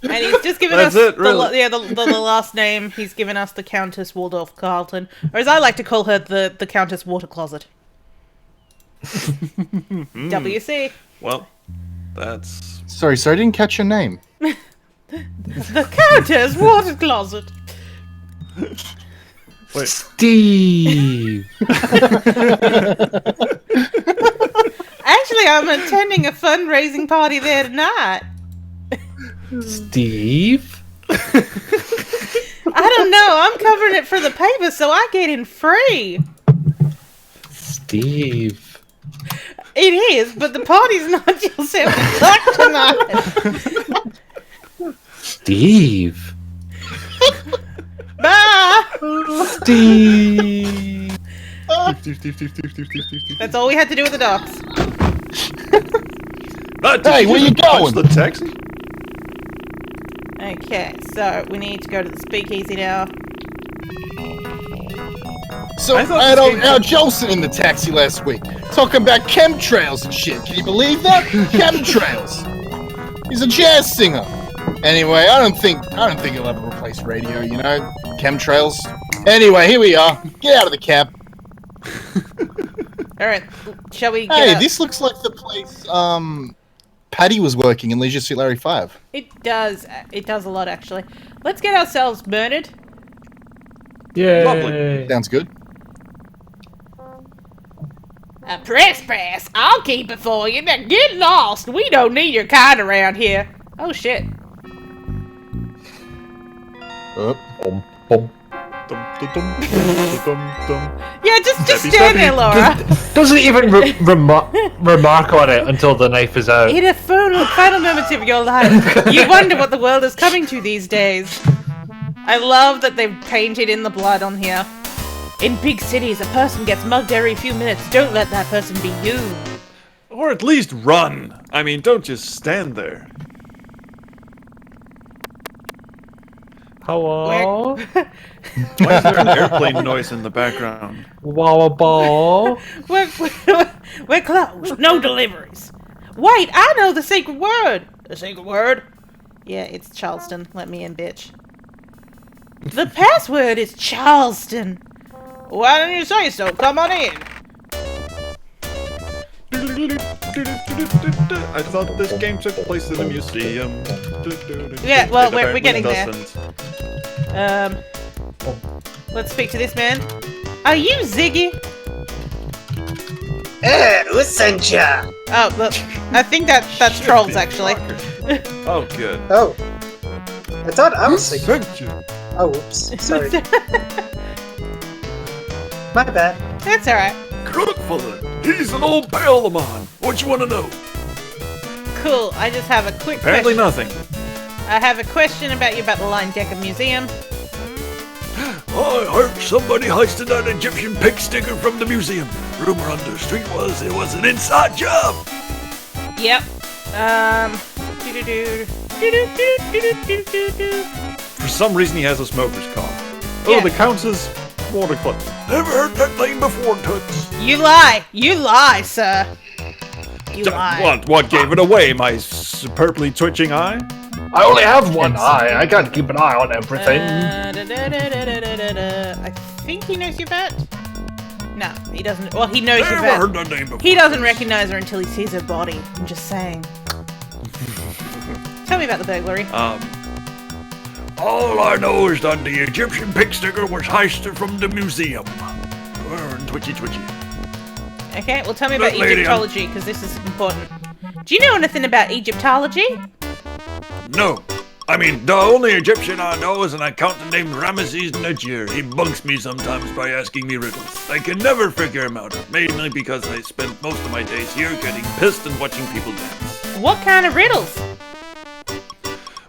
And he's just given That's us it, really. the last name. He's given us the Countess Waldorf Carlton, or as I like to call her, the Countess Water Closet. WC. Well, that's... Sorry, I didn't catch your name. The Countess Water Closet. Wait. Steve. Actually, I'm attending a fundraising party there tonight. Steve? I don't know. I'm covering it for the paper, so I get in free. Steve. It is, but the party's not till 7 o'clock tonight. Steve. Bye. Steve. That's all we had to do with the docs. Hey, where you going? The taxi? Okay, so we need to go to the speakeasy now. So I had our Jolson in the taxi last week, talking about chemtrails and shit. Can you believe that? Chemtrails. He's a jazz singer. Anyway, I don't think he'll ever replace radio. You know, chemtrails. Anyway, here we are. Get out of the cab. All right, shall we? Get Hey, out? this looks like the place Paddy was working in Leisure Suit Larry 5. It does. It does a lot, actually. Let's get ourselves murdered. Yeah. Lovely. Sounds good. Press. I'll keep it for you. Now get lost. We don't need your kind around here. Oh shit. Bum, bum. Yeah, just Stabby, stand there, Laura. Doesn't even remark on it until the knife is out. In the final moments of your life, you wonder what the world is coming to these days. I love that they've painted in the blood on here. In big cities, a person gets mugged every few minutes. Don't let that person be you. Or at least run. I mean, don't just stand there. Hello? Why is there an airplane noise in the background? Wowaball. We're closed. No deliveries. Wait, I know the secret word. The secret word? Yeah, it's Charleston. Let me in, bitch. The password is Charleston. Why didn't you say so? Come on in. I thought this game took place in a museum. Yeah, well, It we're apparently getting there. doesn't. Let's speak to this man. Are you Ziggy? Who sent ya? Oh, look. I think that's trolls, actually. Oh, good. Oh. I thought I was sick. Thank you. Oh, whoops. Sorry. My bad. That's alright. Crookfella, he's an old pal of mine. What you want to know? Cool. I just have a quick Apparently question. nothing. I have a question about you about the Line Decker Museum. I heard somebody hoisted an Egyptian pig sticker from the museum. Rumor on the street was it was an inside job. Yep. For some reason, he has a smoker's cough. Yeah. Oh, the counts as water club. Never heard that name before, Toots. You lie. You lie, sir. You lie. What gave it away? My superbly twitching eye? I only have one eye. I can't keep an eye on everything. I think he knows your vet. No, he doesn't. Well, he knows your Never vet. heard that name before. He doesn't recognize her until he sees her body. I'm just saying. Tell me about the burglary. All I know is that the Egyptian pig sticker was heisted from the museum. Twitchy. Okay, well tell me about That lady, Egyptology, because this is important. Do you know anything about Egyptology? No. I mean, the only Egyptian I know is an accountant named Ramesses Najir. He bunks me sometimes by asking me riddles. I can never figure him out, mainly because I spend most of my days here getting pissed and watching people dance. What kind of riddles?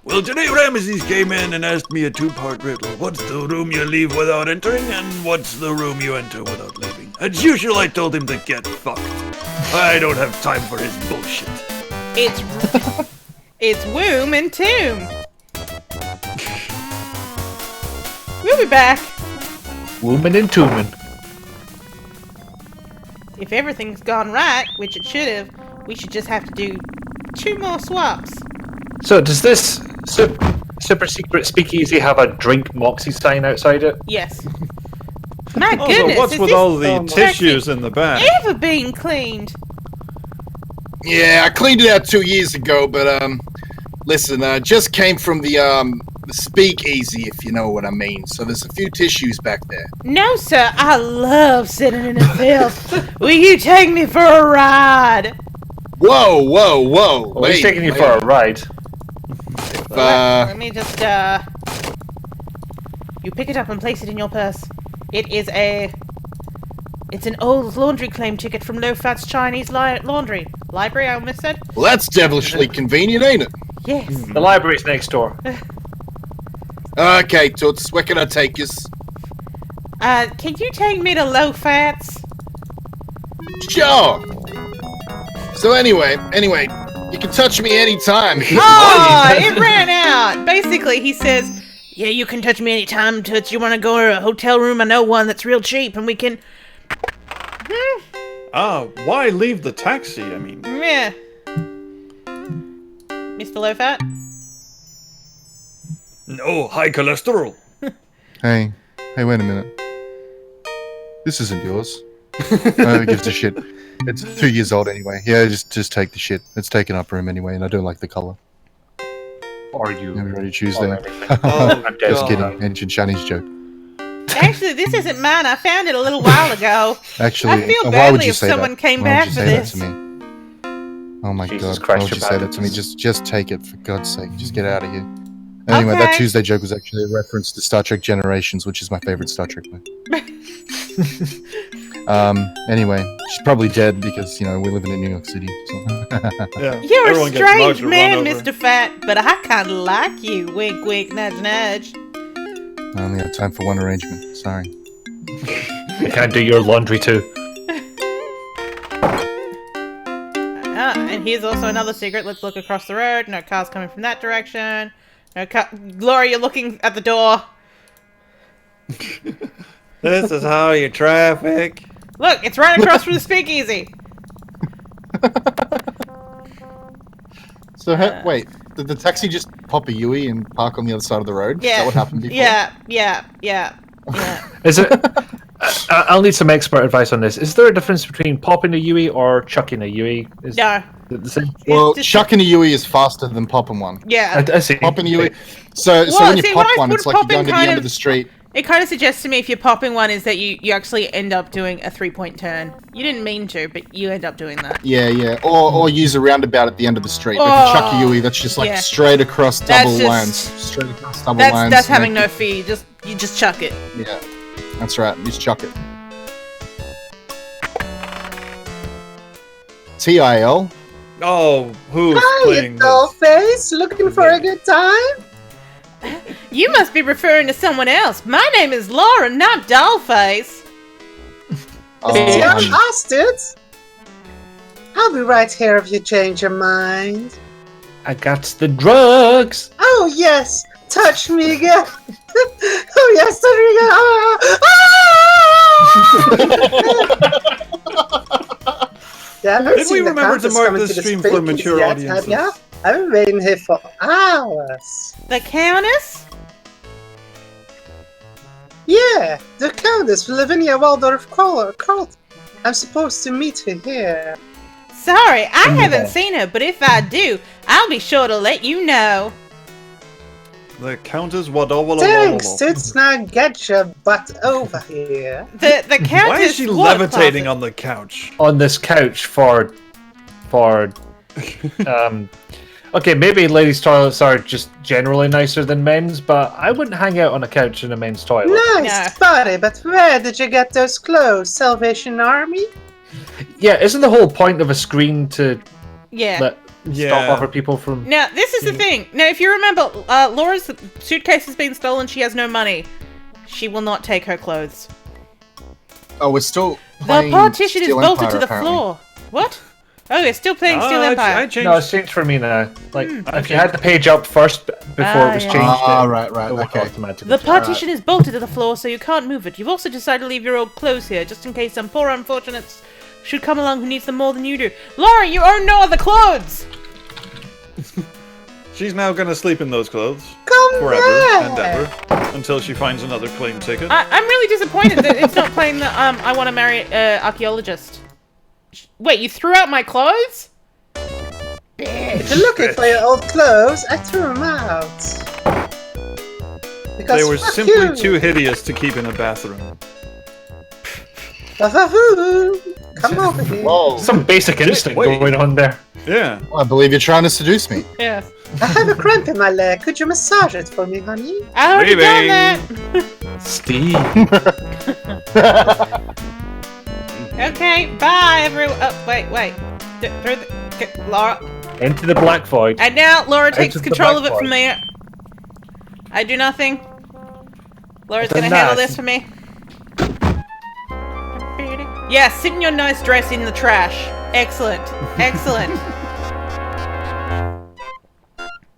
Well, today Ramesses came in and asked me a two-part riddle. What's the room you leave without entering, and what's the room you enter without leaving? As usual, I told him to get fucked. I don't have time for his bullshit. It's womb and tomb. We'll be back. Woman and Tuman. If everything's gone right, which it should have, we should just have to do 2 more swaps. So does this super secret speakeasy have a drink Moxie sign outside it? Yes. My Also, goodness, what's is with this all the tissues in the back? ever being cleaned? Yeah, I cleaned it out 2 years ago, but listen, just came from the speakeasy, if you know what I mean. So there's a few tissues back there. No, sir. I love sitting in the filth. Will you take me for a ride? Whoa! Well, he's taking you for a ride. Let me just, you pick it up and place it in your purse. It's an old laundry claim ticket from Low Fat's Chinese Laundry. Library, I almost said? Well, that's devilishly convenient, ain't it? Yes. The library's next door. Okay, Toots, where can I take us? Can you take me to Low Fat's? Sure. So anyway, you can touch me anytime. Oh, it ran out. Basically, he says, yeah, you can touch me anytime. Touch. You want to go to a hotel room? I know one that's real cheap, and we can... Why leave the taxi? I mean... Yeah. Mr. Low-Fat? No, high cholesterol. Hey, wait a minute. This isn't yours. Who gives a shit? It's 2 years old anyway. Yeah, just take the shit. It's taken up room anyway, and I don't like the color. Are you? Everybody Tuesday. Oh, Just God. kidding. Ancient Chinese joke. Actually, this isn't mine. I found it a little while ago. Actually, I feel why would badly you if say someone that? came Why back would you for say this. that to me? Oh my Jesus God! Christ, Why would you you're say bad that to me? at this. Just take it for God's sake. Just get out of here. Anyway, Okay. that Tuesday joke was actually a reference to Star Trek Generations, which is my favorite Star Trek movie. Anyway, she's probably dead because, we're living in New York City. So. Yeah. You're everyone a gets mugged strange or man, run over. Mr. Fat, but I kind of like you. Wink, wink, nudge, nudge. I only have time for one arrangement. Sorry. I can't do your laundry too. And here's also another secret. Let's look across the road. No cars coming from that direction. No car. Laura, you're looking at the door. This is how you traffic. Look, it's right across from the speakeasy. So, wait, did the taxi just pop a Yui and park on the other side of the road? Yeah. Is that what happened before? Yeah. Is it? I'll need some expert advice on this. Is there a difference between popping a Yui or chucking a Yui? Is No. it the same? Well, just- chucking a Yui is faster than popping one. Yeah. I see. Popping a Yui. So Well, when you see, pop when I one, would it's like you're pop in going to the kind end of- of the street. It kind of suggests to me if you're popping one is that you actually end up doing a 3-point turn. You didn't mean to, but you end up doing that. Yeah. Or use a roundabout at the end of the street. But if you chuck a Yui, that's just like yeah. straight across That's double just- lines. Straight across double lines. That's having no fear. You just chuck it. Yeah, that's right. Just chuck it. TIL. Oh, who's playing this? Dollface, looking for a good time? You must be referring to someone else. My name is Laura, not Dollface. It's your I'm- hostage. I'll be right here if you change your mind. I got the drugs. Oh yes, touch me again. Oh yes, touch me again. Yeah, Did we remember to mark this stream for mature audiences? Have ya? I've been waiting here for hours. The Countess? Yeah, the Countess Lavinia Waldorf Carlton. I'm supposed to meet her here. Sorry, I haven't seen her, but if I do, I'll be sure to let you know. The Countess Wadawala. Thanks, Toots. Now get your butt over here. The Countess. Why is she what levitating closet? on the couch? On this couch for okay, maybe ladies' toilets are just generally nicer than men's, but I wouldn't hang out on a couch in a men's toilet. Nice body, but where did you get those clothes? Salvation Army? Yeah, isn't the whole point of a screen to Yeah. stop other people from? Now, this is the thing. Now, if you remember, Laura's suitcase has been stolen. She has no money. She will not take her clothes. Oh, we're still The playing partition is Steel bolted Empire, to the apparently. floor. What? Oh, you're still playing Steel I Empire. changed. No, it's changed for me now. Like, Hmm. if you had the page up first before it was yeah. changed, Right, it would okay. automatically. The partition is bolted to the floor, so you can't move it. You've also decided to leave your old clothes here, just in case some poor unfortunates should come along who needs them more than you do. Laura, you own no other clothes! She's now gonna sleep in those clothes Come forever back! and ever until she finds another claim ticket. I'm really disappointed that it's not playing the I want to marry archaeologist. Wait, you threw out my clothes? If you're looking for your old clothes, I threw them out. Because They were fuck simply you. too hideous to keep in a bathroom. Ba-ba-boo. Come over here. Whoa. Some basic instinct wait. going on there. Yeah. I believe you're trying to seduce me. Yes. I have a cramp in my leg. Could you massage it for me, honey? I already Leaving. done that. Steve. Okay, bye everyone. Oh, wait. Through Laura. Into the black void. And now Laura takes Into the control of black it from void. me. I do nothing. Laura's Then gonna handle that. this for me. Yeah, sit in your nice dress in the trash. Excellent. Excellent.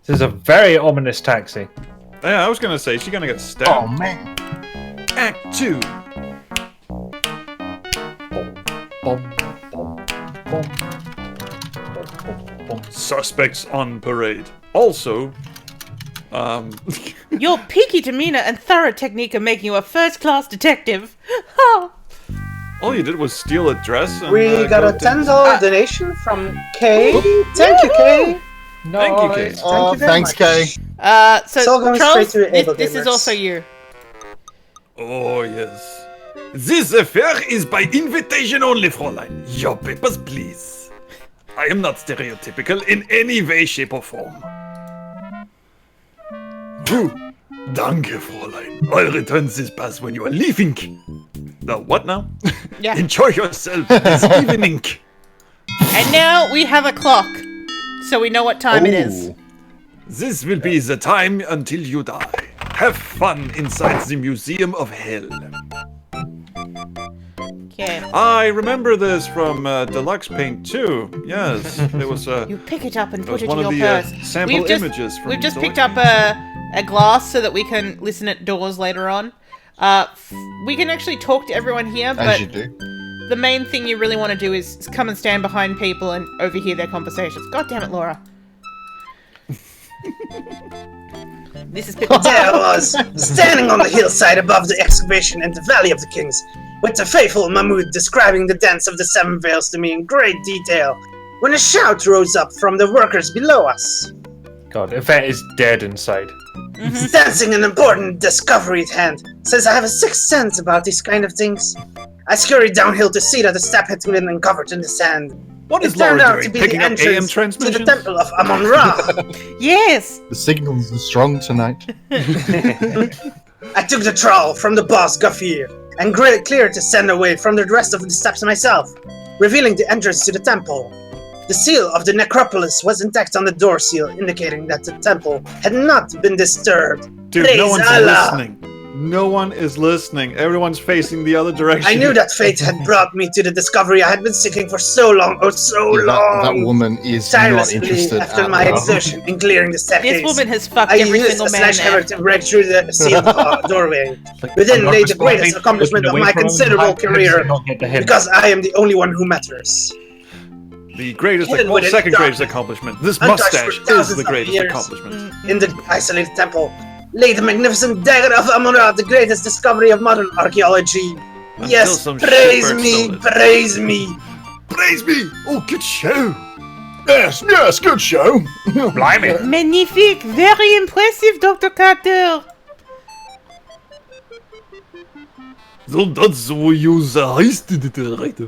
This is a very ominous taxi. Yeah, I was gonna say, she's gonna get Oh stabbed. man. Act 2. Suspects on parade. Also, Your peaky demeanor and thorough technique of making you a first-class detective. Oh. all you did was steal a dress and We got go a to- $10 donation from Kay. Thank you, Kay. Thank you, Kay. Thank you very Thanks, much. Kay. So It's all going Charles, straight to Able this is Gamers. also you. Oh, yes. This affair is by invitation only, Fräulein. Your papers, please. I am not stereotypical in any way, shape, or form. Danke, Fräulein. I'll return this pass when you are leaving. The what now? Yeah. Enjoy yourself this evening. And now we have a clock, so we know what time it is. This will be the time until you die. Have fun inside the Museum of Hell. Okay. I remember this from Deluxe Paint 2. Yes, there was a. You pick it up and That was put it one in of your the purse. sample images from We've just Deluxe picked up a glass so that we can listen at doors later on. We can actually talk to everyone here, As but you do. the main thing you really want to do is come and stand behind people and overhear their conversations. God damn it, Laura. This is Pippa. There I was, standing on the hillside above the excavation in the Valley of the Kings, with the faithful Mahmoud describing the dance of the Seven Veils to me in great detail, when a shout rose up from the workers below us. God, Yvette is dead inside. Dancing an important discovery at hand, says I have a sixth sense about these kind of things. I scurried downhill to see that the step had been uncovered in the sand. What is It turned Laura out to doing? be the Picking up AM entrance to the transmissions? Temple of Amon-Ra. Yes! The signals are strong tonight. I took the trowel from the boss Gafir and cleared to send away from the rest of the steps myself, revealing the entrance to the temple. The seal of the necropolis was intact on the door seal, indicating that the temple had not been disturbed. Dude, Praise no one's Allah. listening. No one is listening. Everyone's facing the other direction. I knew that fate had brought me to the discovery I had been seeking for so long, Yeah, that woman is not tirelessly interested after at my all. exertion in clearing the staircase. This woman has fucked I every used single a man sledgehammer there. to break through the sealed doorway. Within lay the greatest accomplishment of my considerable career, because I am the only one who matters. The greatest, Hidden well, within second the greatest dark, accomplishment. This untouched mustache for is thousands the of greatest years. accomplishment. In the isolated temple lay the magnificent dagger of Amon-Ra, the greatest discovery of modern archaeology. Yes, some praise shitbird me, stole it. praise me. Praise me! Oh, good show! Yes, good show. Blimey. Magnifique! Very impressive, Dr. Carter! So that's why you heisted it, right?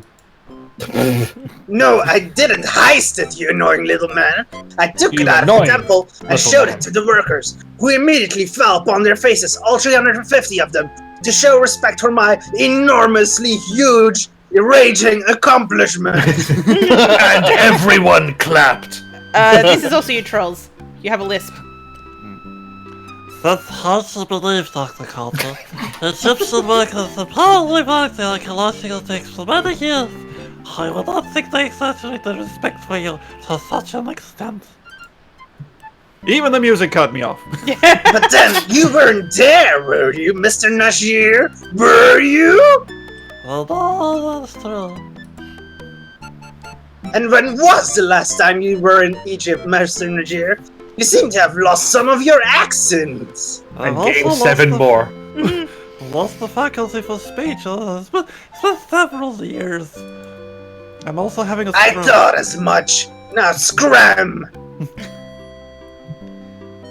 No, I didn't heist it, you annoying little man. I took You it out of the annoying temple and little showed man. it to the workers, who immediately fell upon their faces, all 350 of them, to show respect for my enormously huge, raging accomplishment. And everyone clapped. This is also you, trolls. You have a lisp. That's hard to believe, Dr. Carter. Egyptian workers have probably worked in archaeological digs for many years. I would not think they exaggerate their respect for you to such an extent. Even the music cut me off. But then, you weren't there, were you, Mr. Najir? Were you? Well, no, that's true. And when was the last time you were in Egypt, Mr. Najir? You seem to have lost some of your accents. And I've gained also 7 lost more. Lost the faculty for speech. It's been several years. I'm also having a I stroke. thought as much. Now scram!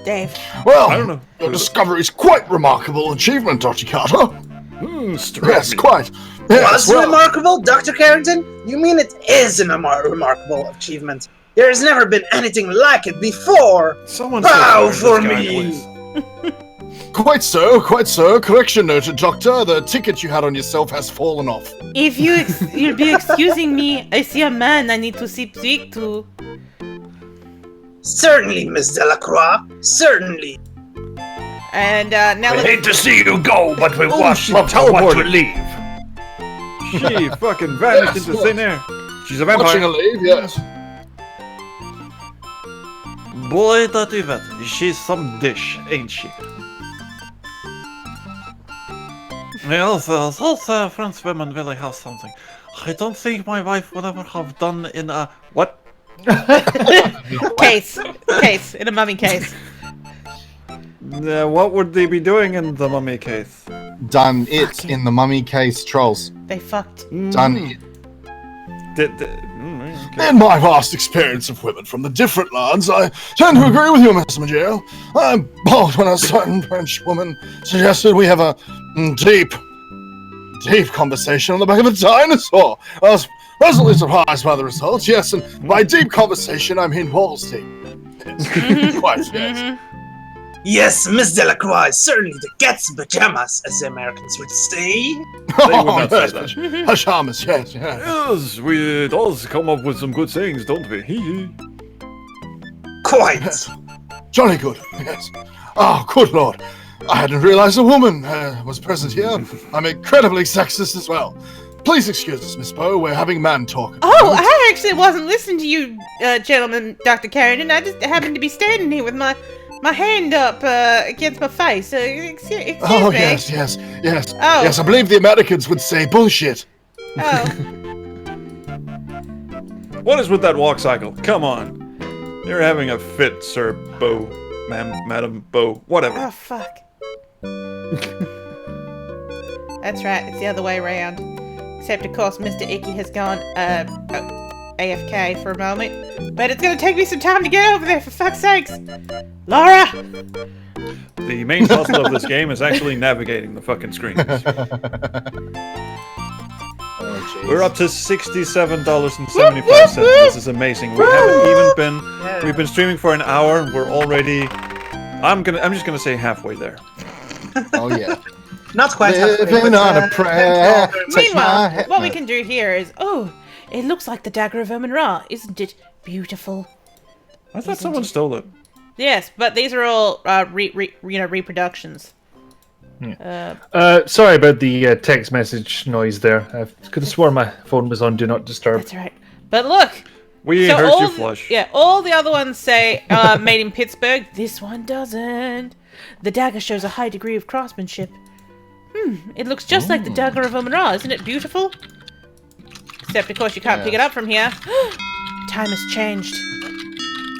Dave. Well, I don't know. your discovery is quite remarkable achievement, Dr. Carter. Yes, me. quite. Yes, Was well, remarkable, Dr. Carrington? You mean it is a remarkable achievement? There has never been anything like it before. Someone Bow said for this guy, me. please. quite so. Correction noted, Doctor. The ticket you had on yourself has fallen off. If you'll be excusing me, I see a man I need to speak to. Certainly, Miss Delacroix. Certainly. And now We let's... hate to see you go, but we Oh, want she love to watch you teleported. leave. She fucking vanished into thin air. She's a vampire. Watching her leave, yes. Boy, that Yvette. She's some dish, ain't she? Yes, those French women really have something. I don't think my wife would ever have done in a... What? Case, in a mummy case. What would they be doing in the mummy case? Done it in the mummy case, trolls. They fucked. Done it. Okay. In my vast experience of women from the different lands, I tend to agree with you, Mr. Magill. I'm bold when a certain French woman suggested we have a deep conversation on the back of a dinosaur. I was pleasantly surprised by the results, yes, and by deep conversation, I mean balls deep. Yes. Quite, yes. Yes, Miss Delacroix is certainly the cat's pajamas, as the Americans would say. They would not say that. Hashamas, yes, yes. Yes, we does come up with some good sayings, don't we? Hee hee. Quite. Jolly good, yes. Oh, good lord. I hadn't realized a woman was present here. I'm incredibly sexist as well. Please excuse us, Miss Bow. We're having man talk. Oh, I actually wasn't listening to you, gentlemen, Dr. Carrington. I just happened to be standing here with my hand up against my face. Excuse me. Oh, yes. Oh. Yes, I believe the Americans would say bullshit. Oh. What is with that walk cycle? Come on. You're having a fit, Sir Bow. Ma'am, Madam Bow. Whatever. Oh, fuck. That's right, it's the other way around. Except, of course, Mr. Icky has gone, AFK for a moment. But it's gonna take me some time to get over there, for fuck's sakes! Laura! The main puzzle of this game is actually navigating the fucking screens. We're up to $67.75. This is amazing. We haven't even been... We've been streaming for an hour, and we're already... I'm just gonna say halfway there. Oh, yeah. Not quite halfway, Living but, on a prayer. Meanwhile, what we can do here is, oh, it looks like the Dagger of Amon, isn't it beautiful? I thought someone stole it. Yes, but these are all reproductions. Sorry about the text message noise there. I could have sworn my phone was on Do Not Disturb. That's right. But look, We so heard all you the- flush. Yeah, all the other ones say made in Pittsburgh. This one doesn't. The dagger shows a high degree of craftsmanship. It looks just like the Dagger of Amon, isn't it beautiful? Except, of course, you can't pick it up from here. Time has changed.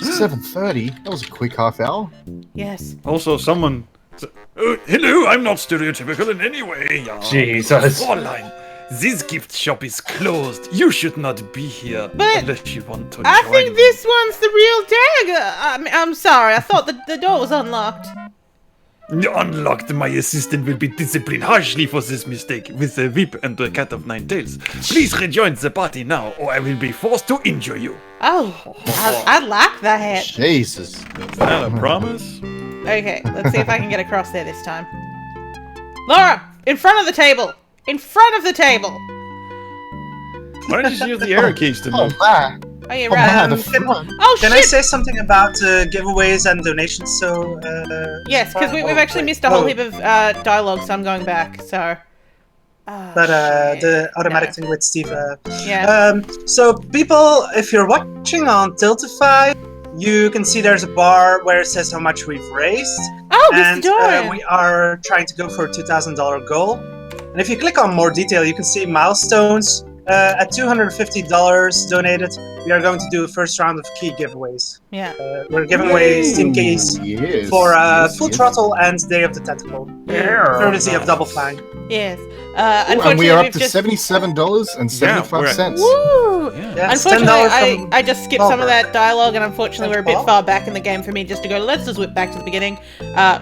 7:30? That was a quick half hour. Yes. Also, someone... hello, I'm not stereotypical in any way. Jesus. Fräulein, this gift shop is closed. You should not be here But unless you want to I join think me. this one's the real dagger. I'm sorry. I thought the door was unlocked. Unlocked, my assistant will be disciplined harshly for this mistake with a whip and a cat of nine tails. Please rejoin the party now, or I will be forced to injure you. Oh, I like that. Jesus. Is that a promise? Okay, let's see if I can get across there this time. Laura, in front of the table. In front of the table. Why don't you just use the arrow keys to Oh, move? man. Oh, you're Oh, man, right. the front. Oh, Can shit. I say something about giveaways and donations? So, Yes, because we've actually missed a whole heap of dialogue, so I'm going back. So. Oh, But shit. the automatic No. thing with Steve. Yeah. So people, if you're watching on Tiltify, you can see there's a bar where it says how much we've raised, Oh, Mr. and Dorian. we are trying to go for a $2,000 goal. And if you click on more detail, you can see milestones. At $250 donated, we are going to do a first round of key giveaways. Yeah. We're giving away Steam keys Yes, for yes, Full yes. Throttle and Day of the Tentacle, courtesy of Double Fine. Yes. Ooh, Unfortunately, and we are up we've to just... $77.75. Woo! Yeah, it's Unfortunately, $10 from I just skipped some of Wahlberg. that dialogue, and unfortunately, we're a bit Paul? far back in the game for me just to go, let's just whip back to the beginning. But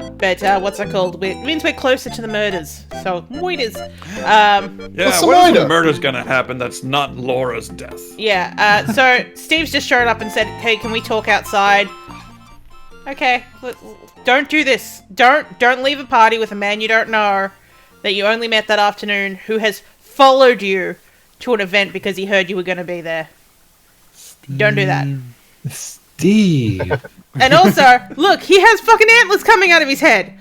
what's that called? It means we're closer to the murders. So, moiders. Yeah, What's the what is matter? the murder's gonna happen that's not Laura's death? Yeah, so Steve's just showed up and said, hey, can we talk outside? Okay, don't do this. Don't leave a party with a man you don't know that you only met that afternoon who has followed you to an event because he heard you were going to be there. Don't do that. Steve. And also, look, he has fucking antlers coming out of his head.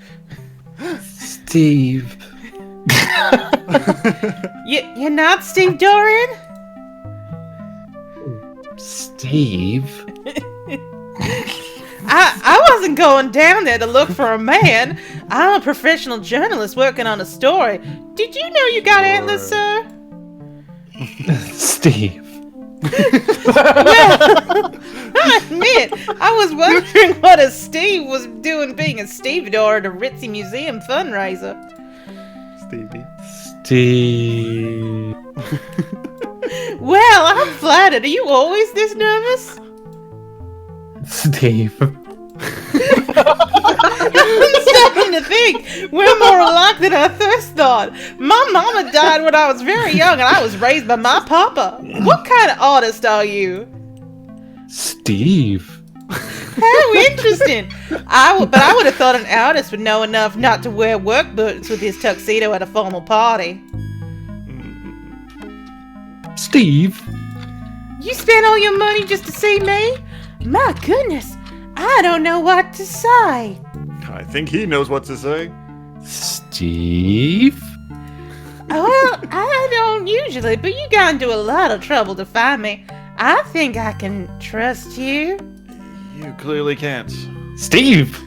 Steve. You're not Steve Dorian? Steve? I wasn't going down there to look for a man. I'm a professional journalist working on a story. Did you know you got antlers, sir? Steve. Well, I admit, I was wondering what a Steve was doing being a stevedore at a ritzy museum fundraiser. Stevie. Steve. Well, I'm flattered. Are you always this nervous? Steve. I'm starting to think we're more alike than I first thought. My mama died when I was very young and I was raised by my papa. What kind of artist are you? Steve. How interesting. But I would have thought an artist would know enough not to wear work boots with his tuxedo at a formal party. Steve. You spent all your money just to see me? My goodness, I don't know what to say. I think he knows what to say. Steve. Well, I don't usually, but you got into a lot of trouble to find me. I think I can trust you. You clearly can't. Steve.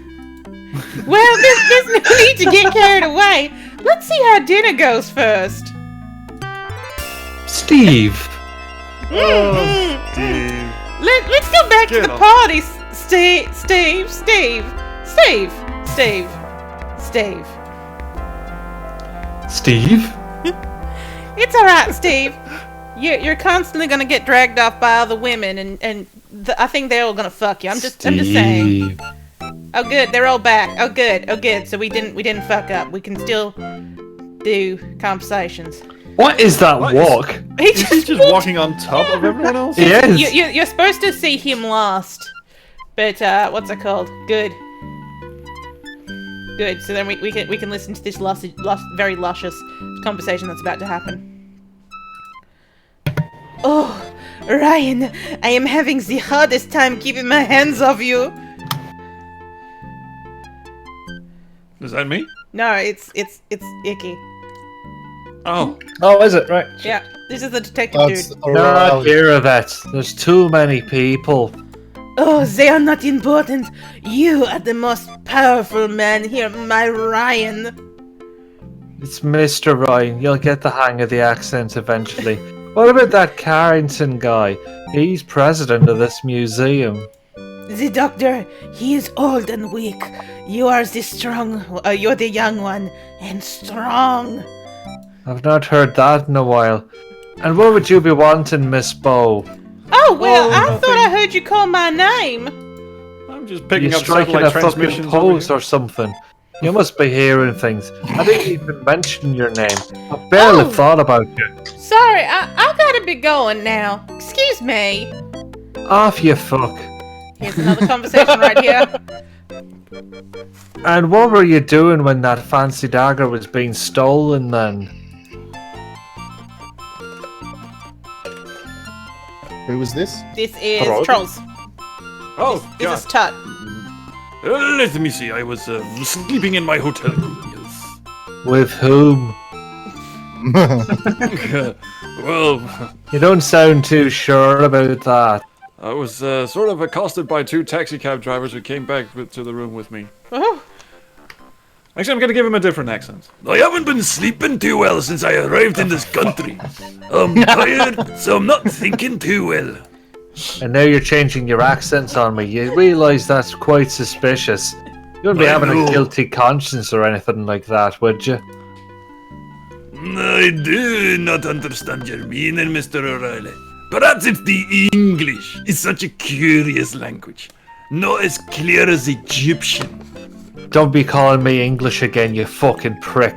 Well, there's no need to get carried away. Let's see how dinner goes first. Steve. Steve. Let's go back to Get the off. party, Steve. Steve. It's all right, Steve. You're constantly gonna get dragged off by other women, and I think they're all gonna fuck you. I'm just saying. Steve. Oh, good, they're all back. Oh, good. So we didn't fuck up. We can still do conversations. What is that What? walk? He He's just walking on top of everyone else? Yes. You're supposed to see him last, but what's it called? Good. So then we can listen to this very luscious conversation that's about to happen. Oh, Ryan, I am having the hardest time keeping my hands off you. Is that me? No, it's Icky. Oh. Oh, is it? Right. Yeah, this is the detective That's dude. Not alright. hear of it. There's too many people. Oh, they are not important. You are the most powerful man here, my Ryan. It's Mr. Ryan. You'll get the hang of the accent eventually. What about that Carrington guy? He's president of this museum. The doctor, he is old and weak. You are the strong, you're the young one, and strong. I've not heard that in a while. And what would you be wanting, Miss Bow? Oh, well, I thought I heard you call my name. I'm just You picking up striking satellite a fucking transmissions over pose here. or something? You must be hearing things. I didn't even mention your name. I barely thought about you. Sorry, I gotta be going now. Excuse me. Off you fuck. Here's another conversation right here. And what were you doing when that fancy dagger was being stolen then? Who was this? This is Hello? Trolls. Oh, This God. is Tut. Let me see. I was sleeping in my hotel room. Yes. With whom? Well, You don't sound too sure about that. I was sort of accosted by two taxi cab drivers who came back to the room with me. Oh, Actually, I'm gonna give him a different accent. I haven't been sleeping too well since I arrived in this country. I'm tired, so I'm not thinking too well. And now you're changing your accents on me. You realise that's quite suspicious. You wouldn't be I having know. a guilty conscience or anything like that, would you? I do not understand your meaning, Mr. O'Reilly. Perhaps it's the English. It's such a curious language. Not as clear as Egyptian. Don't be calling me English again, you fucking prick.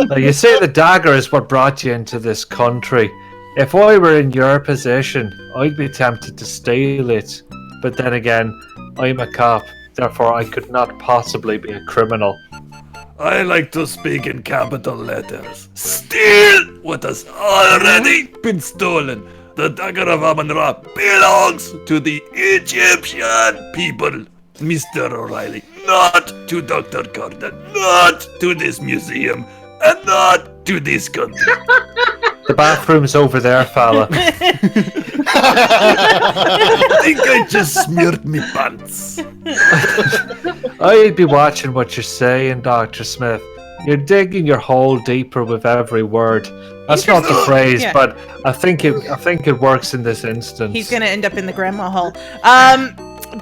Now, you say the dagger is what brought you into this country. If I were in your position, I'd be tempted to steal it. But then again, I'm a cop, therefore I could not possibly be a criminal. I like to speak in capital letters. Steal what has already been stolen. The dagger of Amon Ra belongs to the Egyptian people. Mr. O'Reilly, not to Dr. Carter, not to this museum, and not to this country. The bathroom's over there, fella. I think I just smeared me pants. I'd be watching what you're saying, Dr. Smith. You're digging your hole deeper with every word. That's not the phrase, Yeah. but I think it works in this instance. He's going to end up in the grandma hole.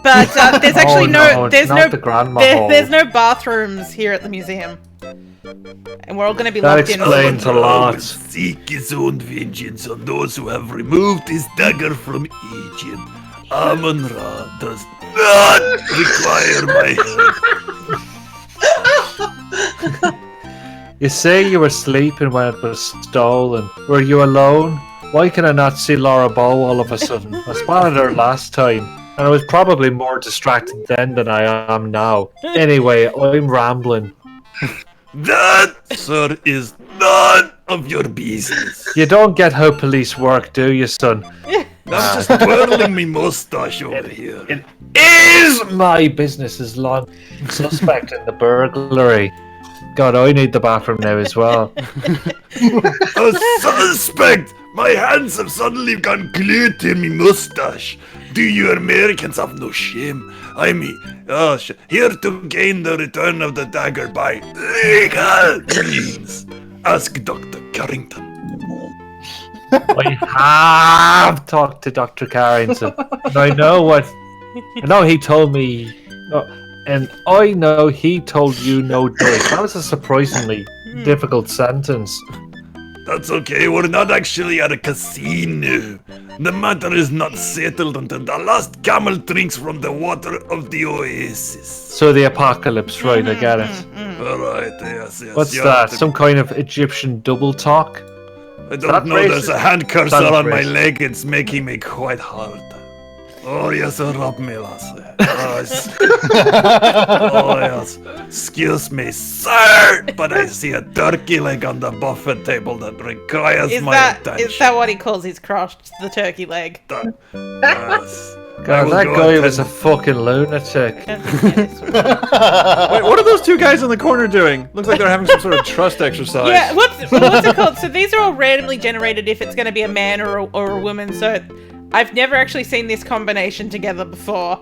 But there's actually the grandma hole. there's no bathrooms here at the museum, and we're all going to be That locked in. explains a lot. Seek his own vengeance on those who have removed his dagger from Egypt. Amon-Ra does not require my help. You say you were sleeping when it was stolen. Were you alone? Why can I not see Laura Bow all of a sudden? I spotted her last time, and I was probably more distracted then than I am now. Anyway, I'm rambling. That, sir, is none of your business. You don't get how police work, do you, son? I'm just twirling me mustache over here. It is my business as long suspect in the burglary. God, I need the bathroom now as well. A suspect! My hands have suddenly gone glued to me mustache. Do you Americans have no shame? I mean, here to gain the return of the dagger by legal means. Ask Dr. Carrington. I have talked to Dr. Carrington, and I know he told me, and I know he told you no dice. That was a surprisingly difficult sentence. That's okay, we're not actually at a casino. The matter is not settled until the last camel drinks from the water of the oasis. So the apocalypse, right, I get it. Alright, yes. What's you that? have to Some kind of Egyptian double talk? I that don't know, there's a racist? hand cursor Sounds on my racist. leg, it's making me quite hard. Oh yes, rub me, lasse. Oh yes. Excuse me, sir, but I see a turkey leg on the buffet table that requires my attention. Is that what he calls his crotch? The turkey leg. Yes. I God, will that go guy attend- was a fucking lunatic. Wait, what are those two guys in the corner doing? Looks like they're having some sort of trust exercise. Yeah, what's it called? So these are all randomly generated if it's going to be a man or a woman. So I've never actually seen this combination together before.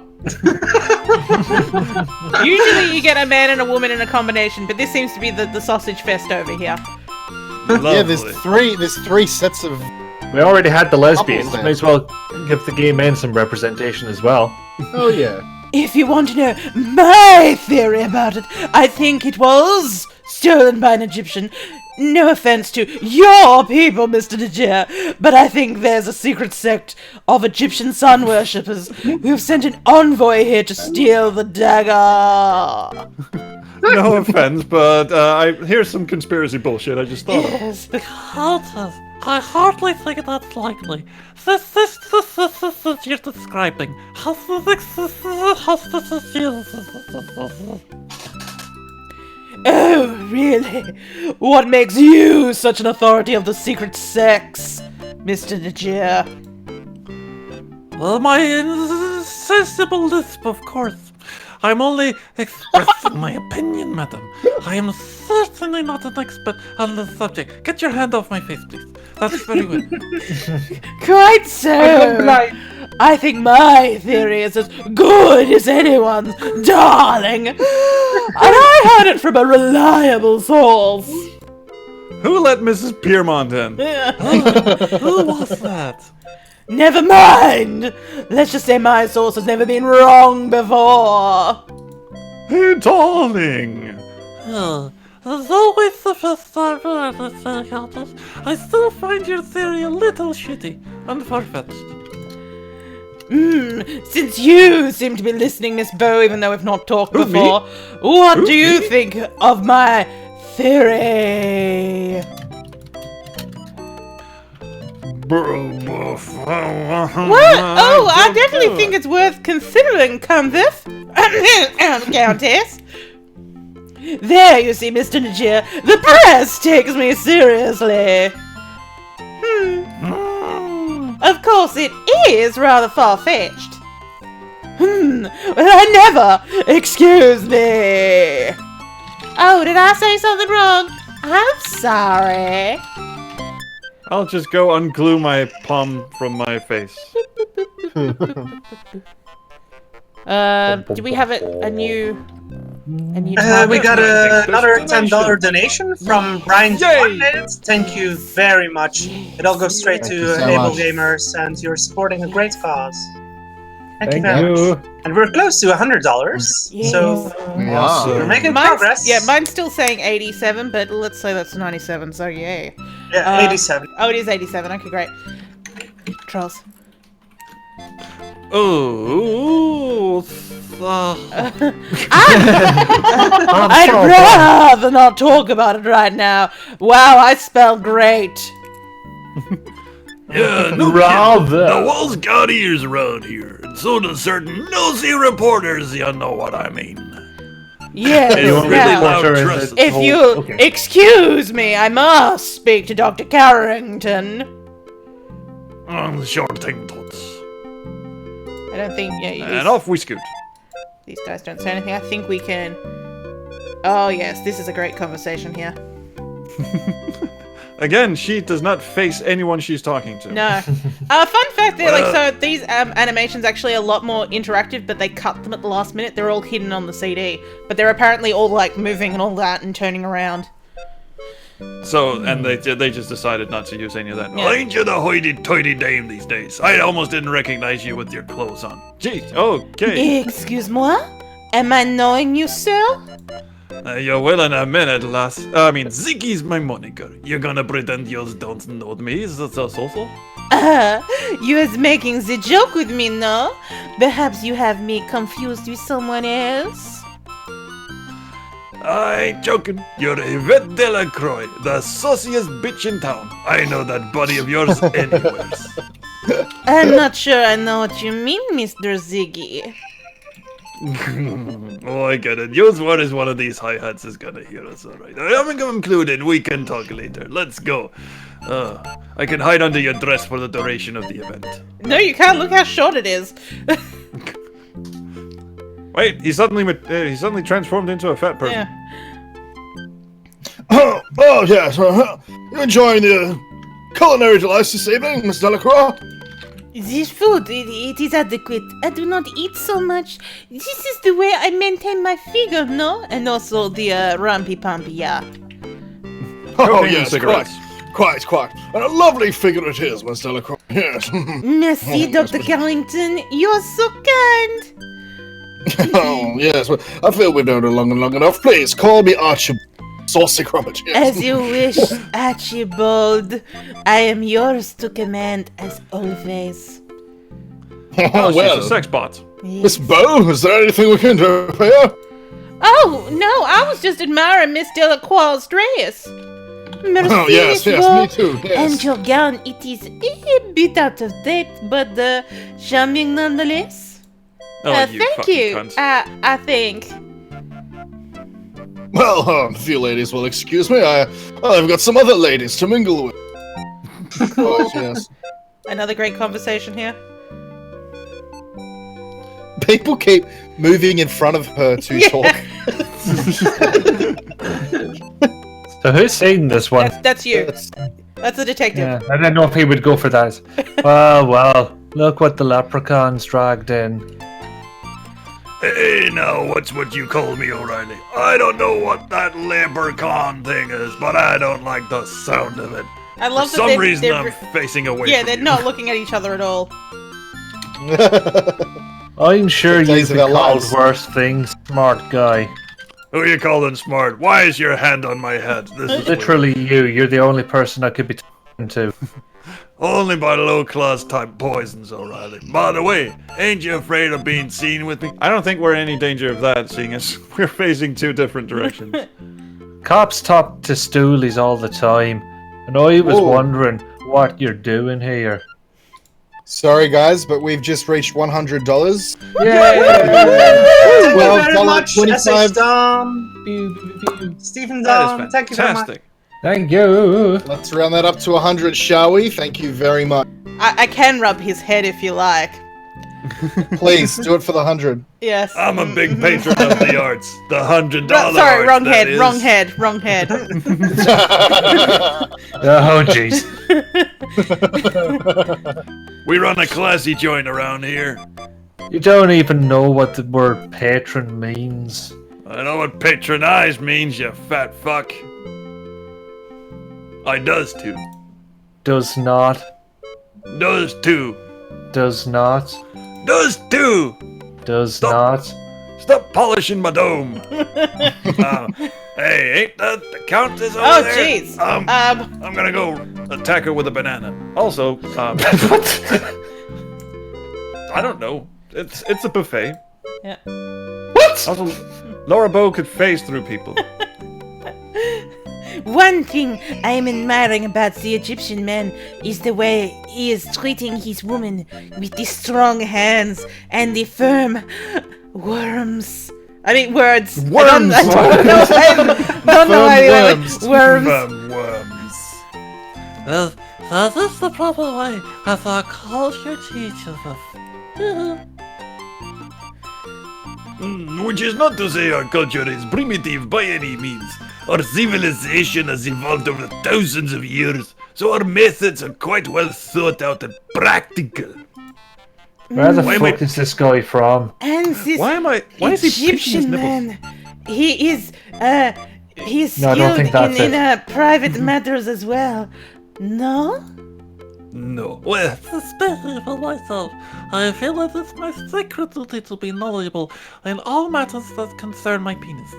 Usually you get a man and a woman in a combination, but this seems to be the sausage fest over here. Yeah, there's Lovely. three sets of. We already had the lesbians. Couples then. May as well give the gay men some representation as well. Oh yeah. If you want to know my theory about it, I think it was stolen by an Egyptian. No offense to your people, Mr. Dajir, but I think there's a secret sect of Egyptian sun worshippers who've sent an envoy here to steal the dagger. No offense, but here's some conspiracy bullshit I just thought of. Yes. Countess, I hardly think that's likely. This you're describing. Oh, really? What makes you such an authority of the secret sects, Mr. Dajir? Well, my insensible lisp, of course. I'm only expressing my opinion, madam. I am certainly not an expert on the subject. Get your hand off my face, please. That's very good. Quite so. I think my theory is as good as anyone's, darling. And I heard it from a reliable source. Who let Mrs. Piermont in? Who was that? Never mind. Let's just say my source has never been wrong before. Hey, darling. As always the first time for everything, Countess, I still find your theory a little shitty and far-fetched. Since you seem to be listening, Miss Bow, even though we've not talked Who, before, what do you think of my theory? What? Oh, I definitely think it's worth considering, Countess. Countess. There, you see, Mr. Najir, the press takes me seriously. Of course, it is rather far-fetched. Well, I never. Excuse me. Oh, did I say something wrong? I'm sorry. I'll just go unglue my palm from my face. Do we have a new We target? got another $10 donation from Brian. Thank you very much. It all goes straight Thank you to so Able much. Gamers, and you're supporting a great cause. Thank you Thank very you. much. And we're close to $100, Yes. so Yeah. we're making Mine's, progress. yeah, mine's still saying 87, but let's say that's 97, so yay. Yeah, 87. Oh, it is 87. Okay, great. Trolls. Oh, I'd rather not talk about it right now. Wow, I spell great. yeah, no Rather. The walls got ears around here, and so do certain nosy reporters, you know what I mean. Yes. They don't really now, love Reporter is trust. the if whole- you okay. excuse me, I must speak to Dr. Carrington. Sure thing, Toots. I don't think And off we scoot. these guys don't say anything. I think we can. Oh yes, this is a great conversation here. Again, she does not face anyone she's talking to. No. Fun fact there, like, so these animations actually a lot more interactive, but they cut them at the last minute. They're all hidden on the CD, but they're apparently all like moving and all that and turning around. So, and they just decided not to use any of that. Yeah. Ain't you the hoity-toity dame these days? I almost didn't recognize you with your clothes on. Gee, okay. Excuse-moi? Am I knowing you, sir? You will in a minute, lass. Ziggy's my moniker. You're gonna pretend you don't know me? Is that so? You is making the joke with me, no? Perhaps you have me confused with someone else? I ain't joking. You're Yvette Delacroix, the sauciest bitch in town. I know that buddy of yours anywhere. I'm not sure I know what you mean, Mr. Ziggy. Oh, I get it. Use what is one of these hi-hats is gonna hear us, alright. I'm included. We can talk later. Let's go. I can hide under your dress for the duration of the event. No, you can't. Look how short it is. Wait, he suddenly transformed into a fat person. Yeah. Oh yes. You enjoying the culinary delights this evening, Miss Delacroix? This food, it is adequate. I do not eat so much. This is the way I maintain my figure, no? And also the rumpy-pumpy, yeah. Oh Cocaine and yes, cigarettes. quite. And a lovely figure it is, Miss Delacroix. Yes. Merci, Dr. Carrington. You're so kind. Oh yes. Well, I feel we've known her long enough. Please call me Archibald. Saucy Crummage. Yes. As you wish, Archibald. I am yours to command, as always. Oh, well, she's a sex bot. Miss Bow, is there anything we can do for you? Oh, no, I was just admiring Miss Delacroix's dress. Merci, Oh yes, Miss yes, Bow. me too. Yes. And your gown, it is a bit out of date, but charming nonetheless. Oh, you Thank fucking you, cunt. I think. Well, if you ladies will excuse me, I've got some other ladies to mingle with. Right, yes. Another great conversation here. People keep moving in front of her to talk. So who's saying this one? That's you. That's the detective. Yeah, I didn't know if he would go for that. Well, look what the leprechauns dragged in. Hey, now, what's what you call me, O'Reilly? I don't know what that leprechaun thing is, but I don't like the sound of it. I love For that some reason, they're I'm facing away yeah, from they're you. not looking at each other at all. I'm sure Days you've of been our called lives. worse things, smart guy. Who you calling smart? Why is your hand on my head? This is Literally you. You're the only person I could be talking to. only by low-class type poisons, O'Reilly. By the way, ain't you afraid of being seen with me? I don't think we're in any danger of that, seeing as we're facing two different directions. Cops talk to stoolies all the time, and I was Whoa. wondering what you're doing here. Sorry, guys, but we've just reached $100. Yay! Thank you very $12.25. much, SH Dom, Stephen That Dom. is Thank you very much. fantastic. Thank you. Let's round that up to 100, shall we? Thank you very much. I can rub his head if you like. Please do it for the 100. Yes. I'm a big patron of the arts. The $100 Sorry, wrong arts, head, that wrong is. head, wrong head. Oh, jeez. We run a classy joint around here. You don't even know what the word patron means. I know what patronize means, you fat fuck. I does too. Does not. Does too. Does not. Does too. Does Stop. not. Stop polishing my dome. Hey, ain't that the countess over Oh, there? jeez. I'm gonna go attack her with a banana. Also, What? I don't know. It's a buffet. Yeah. What? Also, Laura Bow could phase through people. One thing I am admiring about the Egyptian man is the way he is treating his woman with the strong hands and the firm words. I don't know. I don't know why they went worms. Worms. Well, that is the proper way as our culture teaches us. Which is not to say our culture is primitive by any means. Our civilization has evolved over thousands of years, so our methods are quite well thought out and practical. Where the Why am I- fuck is this guy from? And this Why is he pinching his Egyptian nipples? man, he is No, I don't think skilled that's in it. private matters as well. No? No. Well, Especially for myself, I feel it is my sacred duty to be knowledgeable in all matters that concern my penis.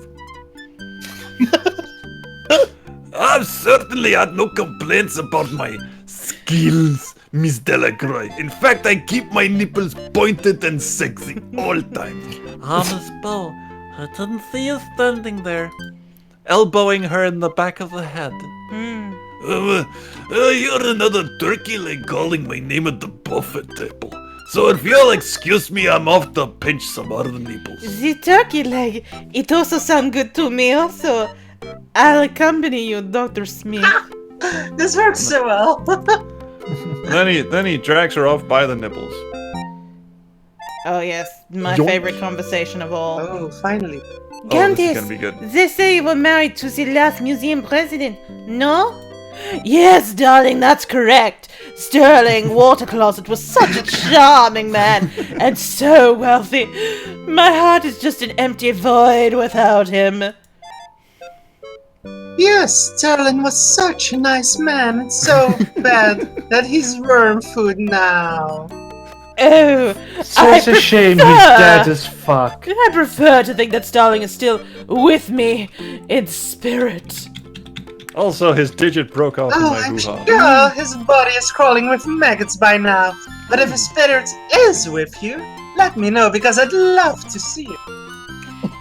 I've certainly had no complaints about my skills, Miss Delacroix. In fact, I keep my nipples pointed and sexy all time. Miss Bow, I didn't see you standing there, elbowing her in the back of the head. You're another turkey leg calling my name at the buffet table. So if you'll excuse me, I'm off to pinch some other nipples. The turkey leg, it also sounds good to me also. I'll accompany you, Dr. Smith. This works so well. Then he drags her off by the nipples. Oh yes, my Yoink. favorite conversation of all. Oh, finally. Oh, this is Countess, gonna be good. they say you were married to the last museum president, no? Yes, darling, that's correct. Sterling Water Closet was such a charming man and so wealthy. My heart is just an empty void without him. Yes, Sterling was such a nice man. It's so bad that he's worm food now. Oh, So it's a shame he's dead as fuck. I prefer to think that Sterling is still with me in spirit. Also, his digit broke off in Oh, my I'm hoo-ha. sure his body is crawling with maggots by now. But if his spirit is with you, let me know because I'd love to see it.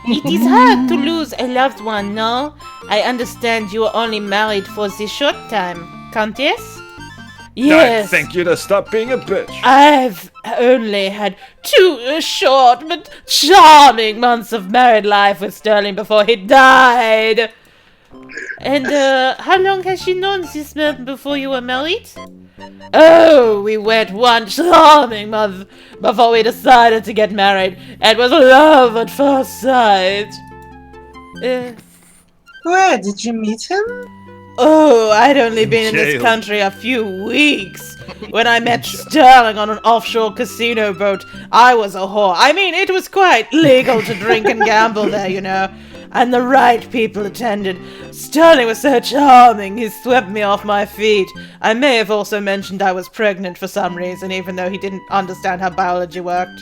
It is hard to lose a loved one, no? I understand you were only married for this short time, Countess? Yes. Thank you to stop being a bitch. I've only had 2 short but charming months of married life with Sterling before he died. And how long has she known this man before you were married? Oh, we went one charming month before we decided to get married. It was love at first sight. Where did you meet him? Oh, I'd only been in this Jail. country a few weeks. When I met Sterling on an offshore casino boat, I was a whore. I mean, it was quite legal to drink and gamble there, you know. And the right people attended. Sterling was so charming, he swept me off my feet. I may have also mentioned I was pregnant for some reason, even though he didn't understand how biology worked.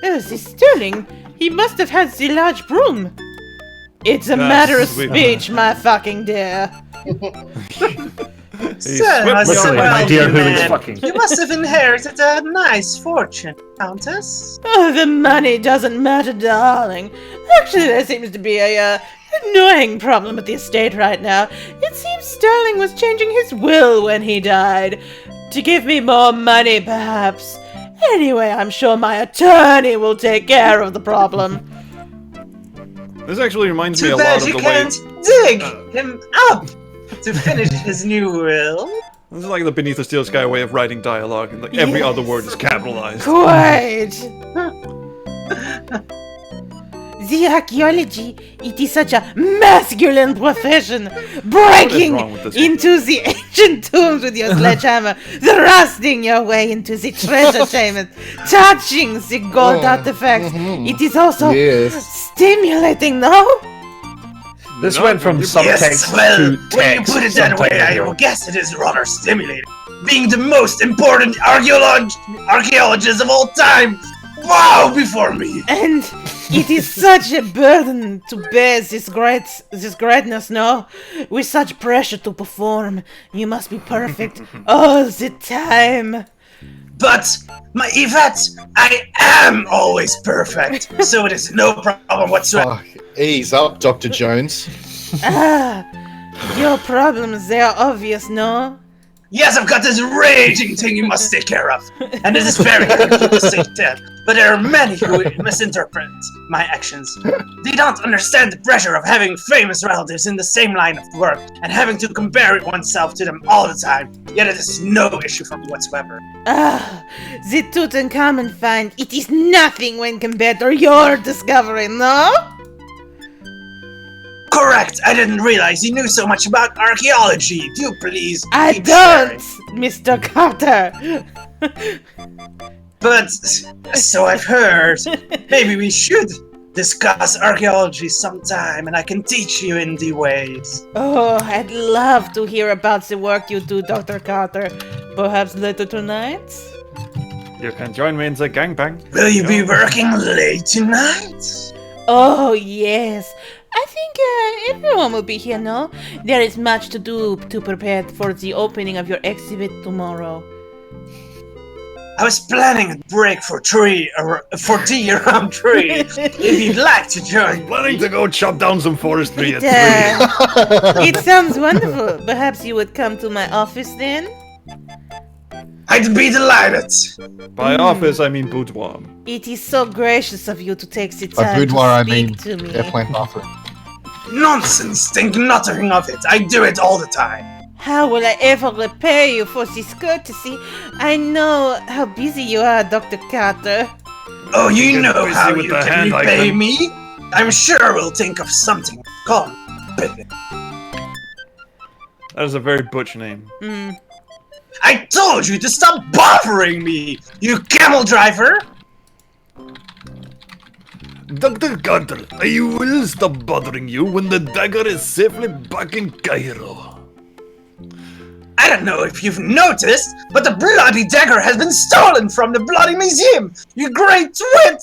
Oh, this Sterling, he must have had the large broom. It's a That's matter of sweet. speech, my fucking dear. So, swept me so off Literally, my well, dear, who man. is fucking. You must have inherited a nice fortune, Countess. Oh, the money doesn't matter, darling. Actually, there seems to be a annoying problem at the estate right now. It seems Sterling was changing his will when he died. To give me more money, perhaps. Anyway, I'm sure my attorney will take care of the problem. This actually reminds me Too a lot bad of you the way. can't dig him up to finish his new will. This is like the Beneath the Steel Sky way of writing dialogue, and like every other word is capitalized. Quite. The archaeology, it is such a masculine profession. Breaking wrong with this one? into the ancient tombs with your sledgehammer, thrusting your way into the treasure chambers, touching the gold artifacts. It is also stimulating, no? This went from subtext Yes, well, to text. when you put it that way, I will guess it is rather stimulating. Being the most important archaeologist of all time, wow, before me. And it is such a burden to bear this greatness, no? With such pressure to perform, you must be perfect all the time. But, my Yvette, I am always perfect, so it is no problem whatsoever. Ease up, Dr. Jones. Your problems, they are obvious, no? Yes, I've got this raging thing you must take care of, and it is very difficult to say that. But there are many who misinterpret my actions. They don't understand the pressure of having famous relatives in the same line of work and having to compare oneself to them all the time. Yet it is no issue for me whatsoever. The Tutankhamun find, it is nothing when compared to your discovery, no? Correct! I didn't realize you knew so much about archaeology. Do please I keep don't, sharing. Mr. Carter. But, so I've heard, maybe we should discuss archaeology sometime and I can teach you in the ways. Oh, I'd love to hear about the work you do, Dr. Carter. Perhaps later tonight? You can join me in the gangbang. Will you be working late tonight? Oh, yes. I think everyone will be here, no? There is much to do to prepare for the opening of your exhibit tomorrow. I was planning a break for tea around 3. If you'd like to join. Planning to go chop down some forestry at 3. It sounds wonderful. Perhaps you would come to my office then? I'd be delighted. By office, I mean boudoir. It is so gracious of you to take the By time boudoir, I to mean speak to me. definitely offer. Nonsense, think nothing of it. I do it all the time. How will I ever repay you for this courtesy? I know how busy you are, Dr. Carter. Oh, you Get know busy how with you the can hand repay icon. me. I'm sure we'll think of something. Call me. That is a very butch name. I told you to stop bothering me, you camel driver! Dr. Carter, I will stop bothering you when the dagger is safely back in Cairo. I don't know if you've noticed, but the bloody dagger has been stolen from the bloody museum, you great twit!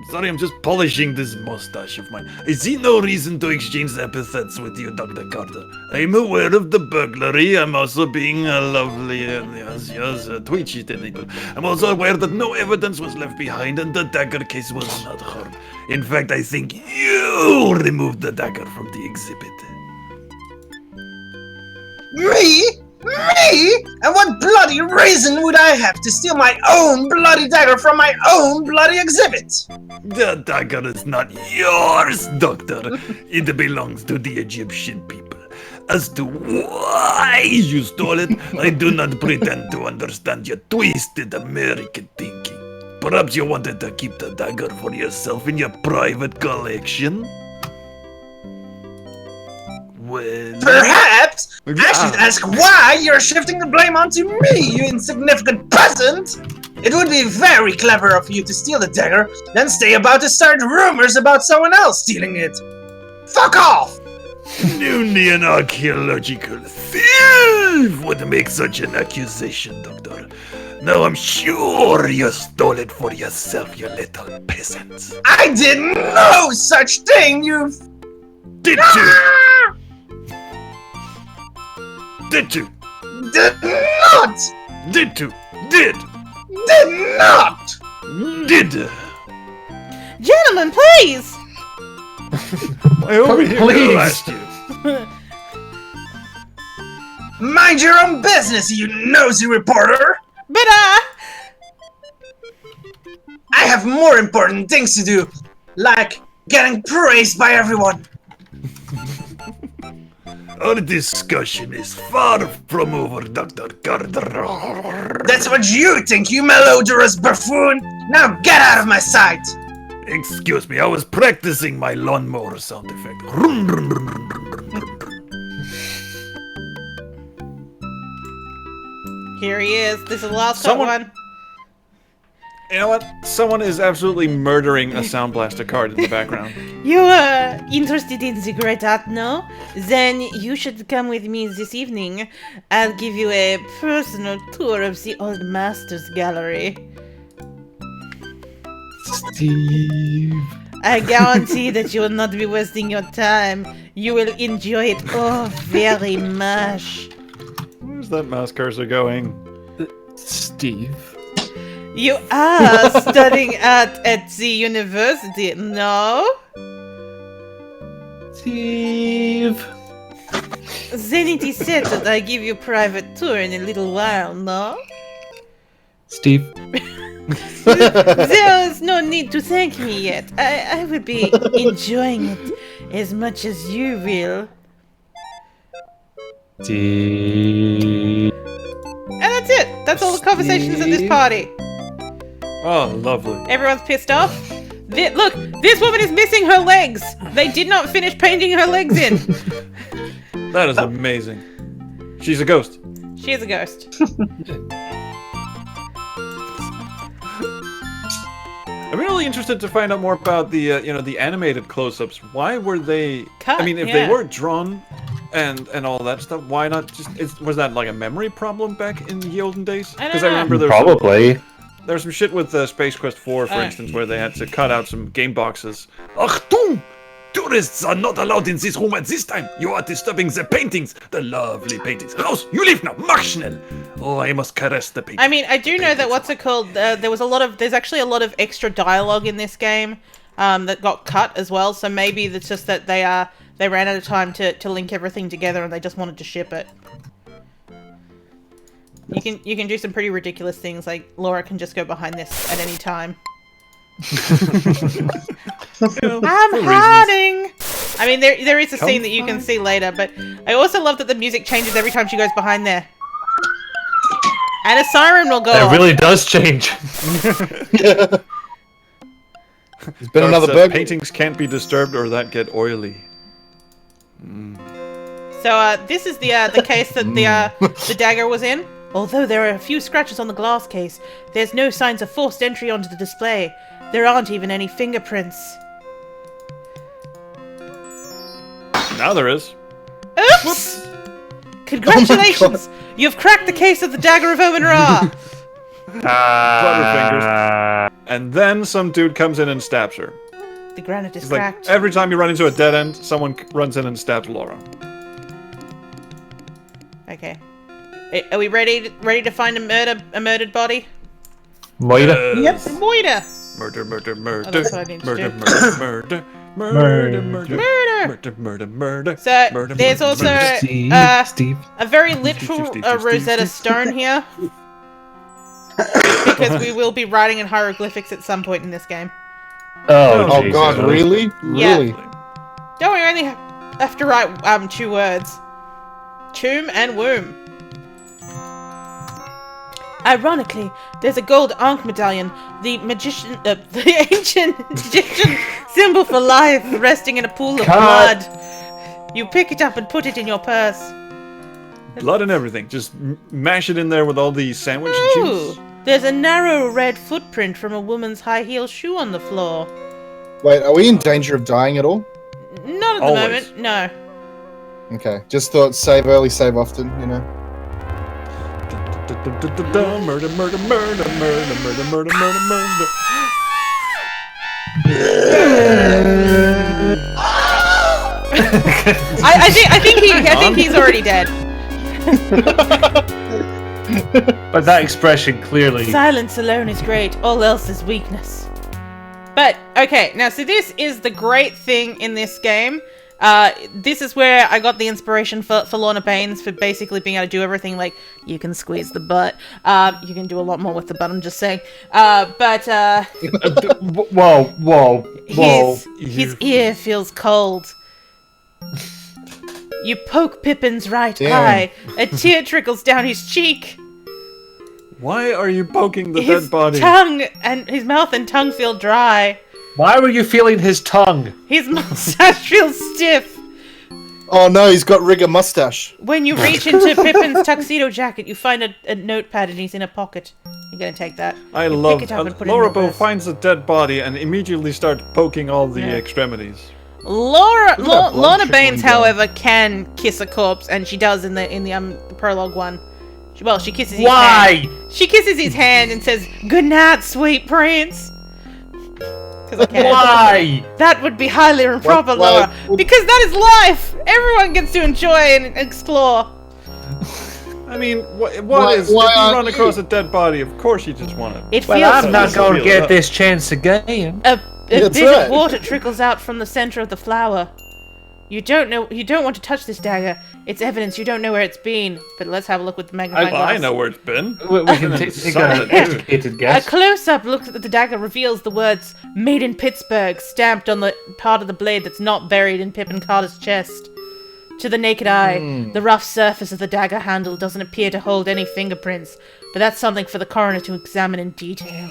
Sorry, I'm just polishing this mustache of mine. I see no reason to exchange epithets with you, Dr. Carter. I'm aware of the burglary. I'm also being a lovely, twitchy tentacle. I'm also aware that no evidence was left behind and the dagger case was not harmed. In fact, I think you removed the dagger from the exhibit. Me? Me? And what bloody reason would I have to steal my own bloody dagger from my own bloody exhibit? The dagger is not yours, Doctor. It belongs to the Egyptian people. As to why you stole it, I do not pretend to understand your twisted American thinking. Perhaps you wanted to keep the dagger for yourself in your private collection? Well... Perhaps I should ask why you're shifting the blame onto me, you insignificant peasant! It would be very clever of you to steal the dagger, then stay about to start rumors about someone else stealing it. Fuck off! Only an archaeological thief would make such an accusation, Doctor. Now I'm sure you stole it for yourself, you little peasants. I did no such thing, you... Did you? Did you? Did not! Did you? Did? Did not! Did? Gentlemen, please! I over here Please. asked you. Mind your own business, you nosy reporter! But, I have more important things to do, like getting praised by everyone. Our discussion is far from over, Dr. Carter. That's what you think, you malodorous buffoon! Now get out of my sight! Excuse me, I was practicing my lawnmower sound effect. Here he is. This is the last Someone- one. You know what? Someone is absolutely murdering a Sound Blaster card in the background. You are interested in the great art, no? Then you should come with me this evening. I'll give you a personal tour of the Old Masters Gallery. Steve. I guarantee that you will not be wasting your time. You will enjoy it oh very much. Where's that mouse cursor going? Steve. You are studying art at the university, no? Steve. Then it is said that I give you a private tour in a little while, no? Steve. There's no need to thank me yet. I will be enjoying it as much as you will. Steve. And that's it. That's all the conversations at this party. Oh, lovely. Everyone's pissed off. Look, this woman is missing her legs. They did not finish painting her legs in. That is amazing. She's a ghost. She is a ghost. I'm really interested to find out more about the, the animated close-ups. Why were they... Cut, I mean, if yeah. they were drawn and all that stuff, why not just... was that like a memory problem back in the olden days? I don't Because I know. remember Probably. there was some shit with Space Quest 4, for Oh. instance, where they had to cut out some game boxes. Achtung! Tourists are not allowed in this room at this time. You are disturbing the paintings, the lovely paintings. Raus, you leave now, mach schnell. Oh, I must caress the paintings. I mean, I do know that there's actually a lot of extra dialogue in this game that got cut as well. So maybe it's just that they ran out of time to link everything together and they just wanted to ship it. You can do some pretty ridiculous things, like Laura can just go behind this at any time. I'm hiding. I mean, there is a scene that you can see later, but I also love that the music changes every time she goes behind there. And a siren will go It off. really does change. There's been another Says burglary. paintings can't be disturbed or that get oily. So this is the case that the dagger was in. Although there are a few scratches on the glass case, there's no signs of forced entry onto the display. There aren't even any fingerprints. Now there is. Oops! Congratulations! You've cracked the case of the Dagger of Amon. Butterfingers. And then some dude comes in and stabs her. The granite is It's like cracked. every time you run into a dead end, someone runs in and stabs Laura. Okay. Are we ready to find a murdered body? Moira. Yep. Moira. Murder, murder, murder. Oh, that's what I need to murder, do. murder, murder, murder, murder, Murder. murder, murder. So Murder, there's murder, also murder. Steve. Steve. a very literal Rosetta Stone here, because we will be writing in hieroglyphics at some point in this game. Oh, Oh Jesus. god, really? Yeah. Really? Don't we only have to write 2 words? Tomb and womb. Ironically, there's a gold Ankh medallion, the ancient Egyptian symbol for life, resting in a pool of Cut. blood. You pick it up and put it in your purse. Blood and everything. Just mash it in there with all the sandwich juice. Ooh, there's a narrow red footprint from a woman's high heel shoe on the floor. Wait, are we in danger of dying at all? Not at the Always. moment, no. Okay, just thought save early, save often, you know. Murder, murder, murder, murder, murder, murder, murder, murder. I think he's already dead. But that expression clearly. Silence alone is great, all else is weakness. But, okay, now, so this is the great thing in this game. This is where I got the inspiration for Lorna Baines for basically being able to do everything. Like, you can squeeze the butt. You can do a lot more with the butt, I'm just saying. Whoa. His ear feels cold. You poke Pippin's right Damn. eye. A tear trickles down his cheek. Why are you poking the His dead body? tongue and his mouth and tongue feel dry. Why were you feeling his tongue? His mustache feels stiff. Oh no, he's got rigor mustache. When you reach into Pippin's tuxedo jacket, you find a notepad and he's in a pocket. You're gonna take that. I You love pick it up and put it in Lorabo reverse. finds a dead body and immediately starts poking all the extremities. Look at that blood Lorna trickling Baines, down. however, can kiss a corpse, and she does in the prologue one. She kisses his Why? hand. She kisses his hand and says, "Good night, sweet prince." 'Cause I can. Why? That would be highly improper, why- Laura. Because that is life. Everyone gets to enjoy and explore. I mean, Why- if why you aren't run across you? a dead body, of course you just want to. It Well, feels I'm not Just going to feel it get up. this chance again. A That's bit right. of water trickles out from the center of the flower. You don't want to touch this dagger. It's evidence you don't know where it's been. But let's have a look with the magnifying glass. I know where it's been. We can take Solid, an too. educated A guess. close-up look at the dagger reveals the words "Made in Pittsburgh" stamped on the part of the blade that's not buried in Pippin Carter's chest. To the naked eye, the rough surface of the dagger handle doesn't appear to hold any fingerprints, but that's something for the coroner to examine in detail.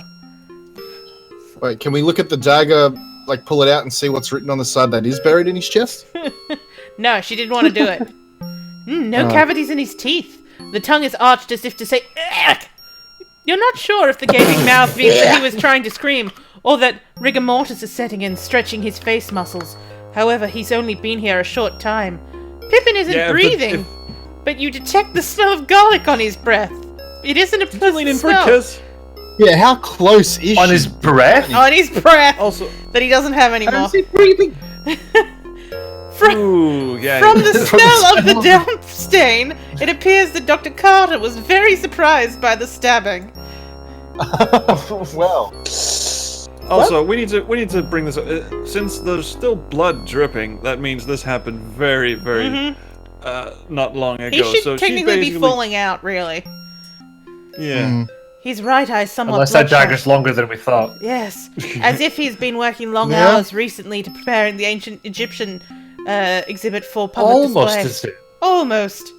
Wait, can we look at the dagger, like pull it out and see what's written on the side that is buried in his chest? No, she didn't want to do it. No cavities in his teeth. The tongue is arched as if to say, "Ugh!" You're not sure if the gaping mouth means that he was trying to scream, or that rigor mortis is setting in, stretching his face muscles. However, he's only been here a short time. Pippin isn't Yeah, but breathing, but you detect the smell of garlic on his breath. It isn't a Lean pleasant in for a smell. kiss. Yeah, how close is On she? his breath? On his breath Also, that he doesn't have anymore. How's he breathing? ooh, yeah. From the smell of the damp stain, it appears that Dr. Carter was very surprised by the stabbing. Well, Also, we need to bring this up. Since there's still blood dripping, that means this happened very, very not long ago. He should so she technically be basically, falling out, really. Yeah. His right eye is somewhat Unless that bloodshot. dagger's longer than we thought. Yes, as if he's been working long Yeah. hours recently to prepare in the ancient Egyptian exhibit for public Almost display. as it. Almost.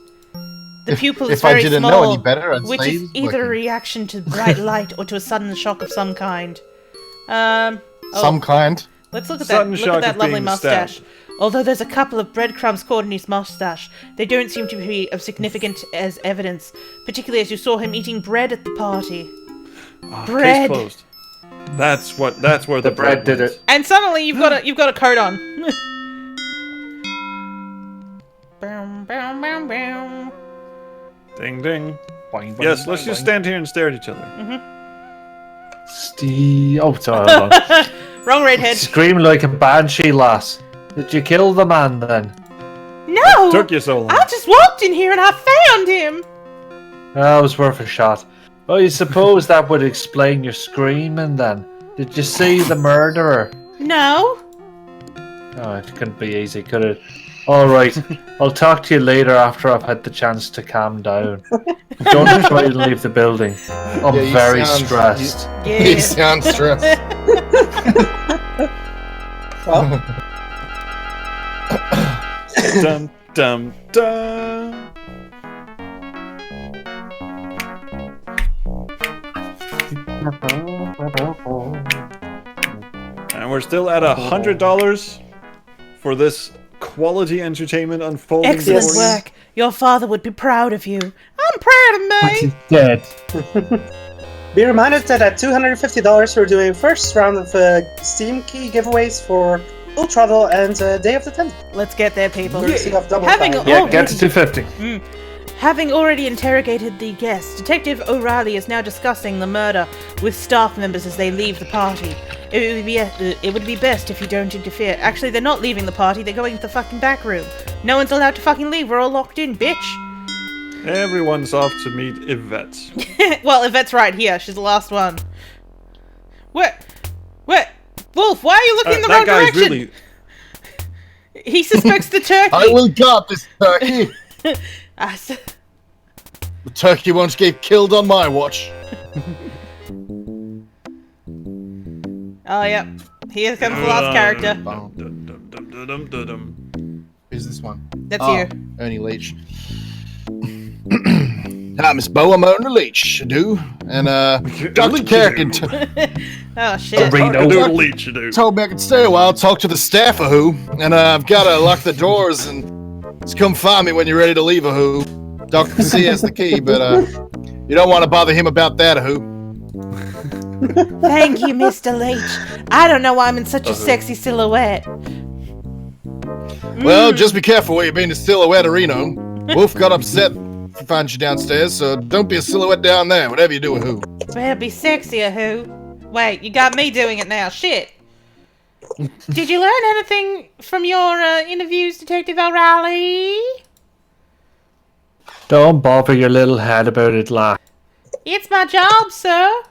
The pupil is if I very didn't small, know any better, I'd which say is he's either a working. reaction to bright light or to a sudden shock of some kind. some kind. Let's look at Sudden that. Look shock at that of lovely being mustache. stabbed. Although there's a couple of breadcrumbs caught in his mustache, they don't seem to be of significance as evidence, particularly as you saw him eating bread at the party. Ah, Bread. Case closed. That's where the bread did went. it. And suddenly you've got a coat on. Bow, bow, bow, bow. Ding ding. Boing, boing, Yes, boing, let's just boing. stand here and stare at each other. Oh, sorry, hold on. Wrong redhead. Scream like a banshee, lass. Did you kill the man then? No! Took you so long. I just walked in here and I found him! Oh, it was worth a shot. Well, you suppose that would explain your screaming then? Did you see the murderer? No. Oh, it couldn't be easy, could it? Alright, I'll talk to you later after I've had the chance to calm down. Don't try to leave the building. I'm Yeah, you very sound- stressed. He Yeah. sounds stressed. Dum dum dum. And we're still at $100 for this quality entertainment unfolding. Excellent before you. work. Your father would be proud of you. I'm proud of me. Dead. Be reminded that at $250 we're doing first round of Steam key giveaways for Full Travel and Day of the 10th. Let's get there, people. Courtesy of Double Having Fine. Yeah, get to 250. Having already interrogated the guests, Detective O'Reilly is now discussing the murder with staff members as they leave the party. It would be best if you don't interfere. Actually, they're not leaving the party, they're going to the fucking back room. No one's allowed to fucking leave, we're all locked in, bitch. Everyone's off to meet Yvette. Well, Yvette's right here, she's the last one. What? Wolf, why are you looking in the That wrong guy's direction? really. He suspects the turkey. I will guard this turkey. I s- The turkey won't get killed on my watch. Oh, yep. Here comes the last character. Dum, dum, dum, dum, dum, dum, dum. Who's this one? That's Oh. you. Ernie Leach. Hi, Miss Bo, I'm Ernie Leach, do. And, Dr. Carrigan Oh shit. Leech, you do. told me I could stay a while, talk to the staff a who, and I've gotta lock the doors and just come find me when you're ready to leave a who. Dr. C has the key, but you don't want to bother him about that a who. Thank you, Mr. Leach. I don't know why I'm in such a sexy silhouette. Well, just be careful where you're being a silhouette, Reno. Wolf got upset if he finds you downstairs, so don't be a silhouette down there, whatever you do a who. Better be sexy, a who. Wait, you got me doing it now. Shit. Did you learn anything from your interviews, Detective O'Reilly? Don't bother your little head about it, lad. It's my job, sir.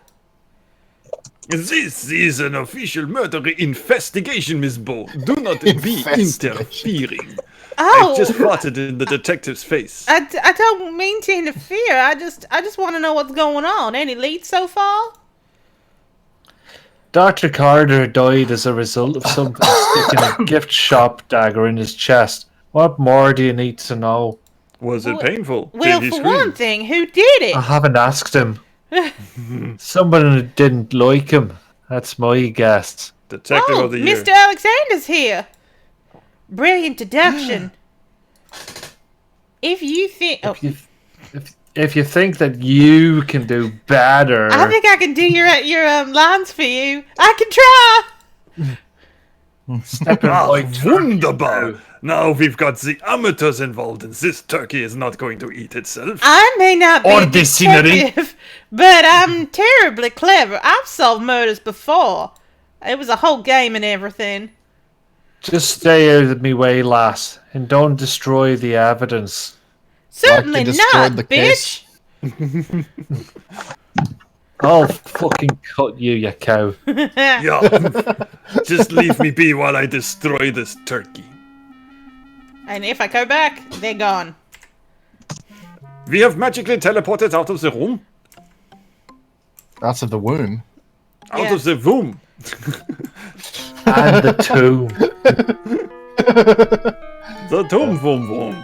This is an official murder investigation, Miss Bo. Do not be interfering. Oh, I just farted in the detective's face. I don't mean to interfere. I just want to know what's going on. Any leads so far? Dr. Carter died as a result of something sticking a gift shop dagger in his chest. What more do you need to know? Was it painful? Well, Did he for scream? one thing, who did it? I haven't asked him. Someone who didn't like him. That's my guess. Detective Oh, of the year. Mr. Alexander's here. Brilliant deduction. If you think... Oh, If you think that you can do better... I think I can do your lines for you. I can try. Step in Ah, my wunderbar! Now we've got the amateurs involved, and this turkey is not going to eat itself. I may not be Or a this scenery. detective, but I'm terribly clever. I've solved murders before. It was a whole game and everything. Just stay out of me way, lass, and don't destroy the evidence. Certainly destroyed not, the bitch. case. I'll fucking cut you, you cow. Yeah. Just leave me be while I destroy this turkey. And if I go back, they're gone. We have magically teleported out of the room. Out of the womb. Out Yeah. of the womb. And the tomb. The tomb boom boom.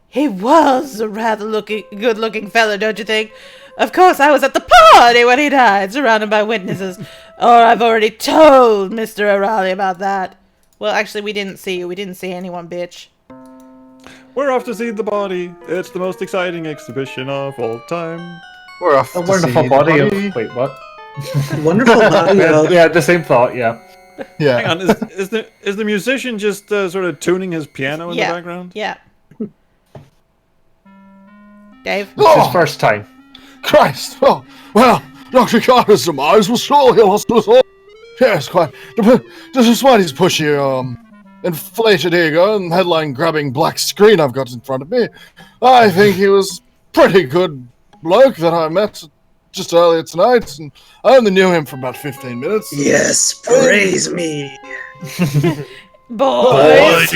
He was a rather good-looking fellow, don't you think? Of course, I was at the party when he died, surrounded by witnesses. Or I've already told Mr. O'Reilly about that. Well, actually, we didn't see you. We didn't see anyone, bitch. We're off to see the body. It's the most exciting exhibition of all time. We're off A to wonderful see body the of... Wait, what? Wonderful body. Yeah, the same thought, yeah. Yeah. Hang on, is the musician just sort of tuning his piano in the background? Yeah. Dave? It's his first time. Christ! Oh, well, Dr. Carter's demise was surely lost to us all. Yes, quite. Despite his pushy, inflated ego and headline-grabbing black screen I've got in front of me, I think he was pretty good bloke that I met just earlier tonight, and I only knew him for about 15 minutes. Yes, praise me. Boys!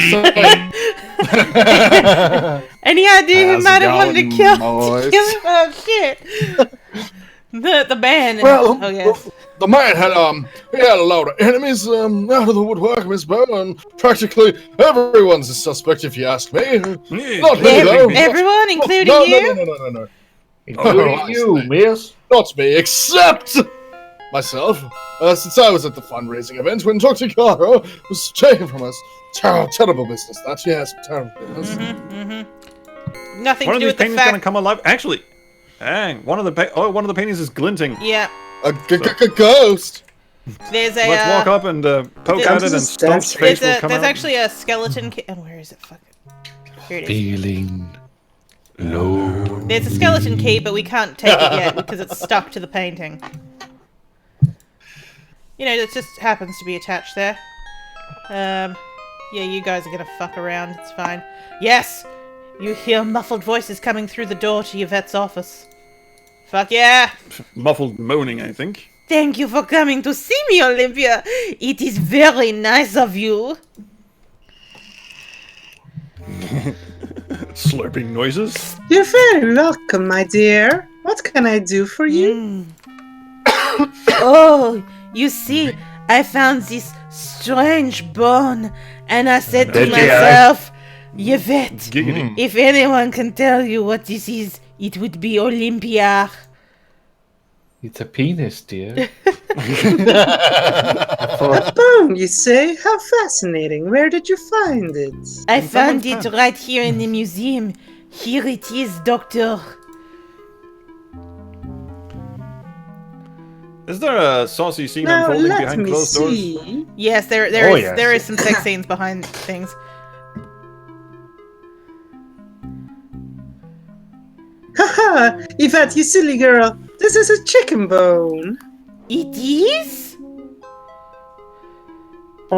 Any idea who How's might it have wanted to going, kill boys? him? Oh, shit. The band. Well, Oh, yes. the man had he had a lot of enemies out of the woodwork, Miss Bow, and practically everyone's a suspect if you ask me. Not me though. Everyone, including no, you? No. Including you, miss. Not me, except myself. Since I was at the fundraising event when Dr. Carter was taken from us. Terrible business, that. Yes, terrible business. Nothing One to of do these with the paintings gonna fact. come alive. Actually, hang. One of the paintings is glinting. Yeah. A ghost. There's a. Let's walk up and poke there's- at it, and Stump's face will come There's out. actually a skeleton. Oh, where is it? Fuck it. Here it is. Feeling low. There's a skeleton key, but we can't take it yet because it's stuck to the painting. You know, it just happens to be attached there. Yeah, you guys are gonna fuck around. It's fine. Yes! You hear muffled voices coming through the door to Yvette's office. Fuck yeah! Muffled moaning, I think. Thank you for coming to see me, Olympia. It is very nice of you. Slurping noises. You're very welcome, my dear. What can I do for you? Oh, you see, I found this strange bone, and I said to Did you? myself, Yvette, Giggity. if anyone can tell you what this is, it would be Olympia. It's a penis, dear. A bone, you say? How fascinating. Where did you find it? I In found someone's it right here in the museum. Here it is, Doctor. Is there a saucy scene Now unfolding let behind me closed doors? see. Yes, there Oh, is yes. there is some sex scenes behind things. Haha! Yvette, you silly girl. This is a chicken bone. It is?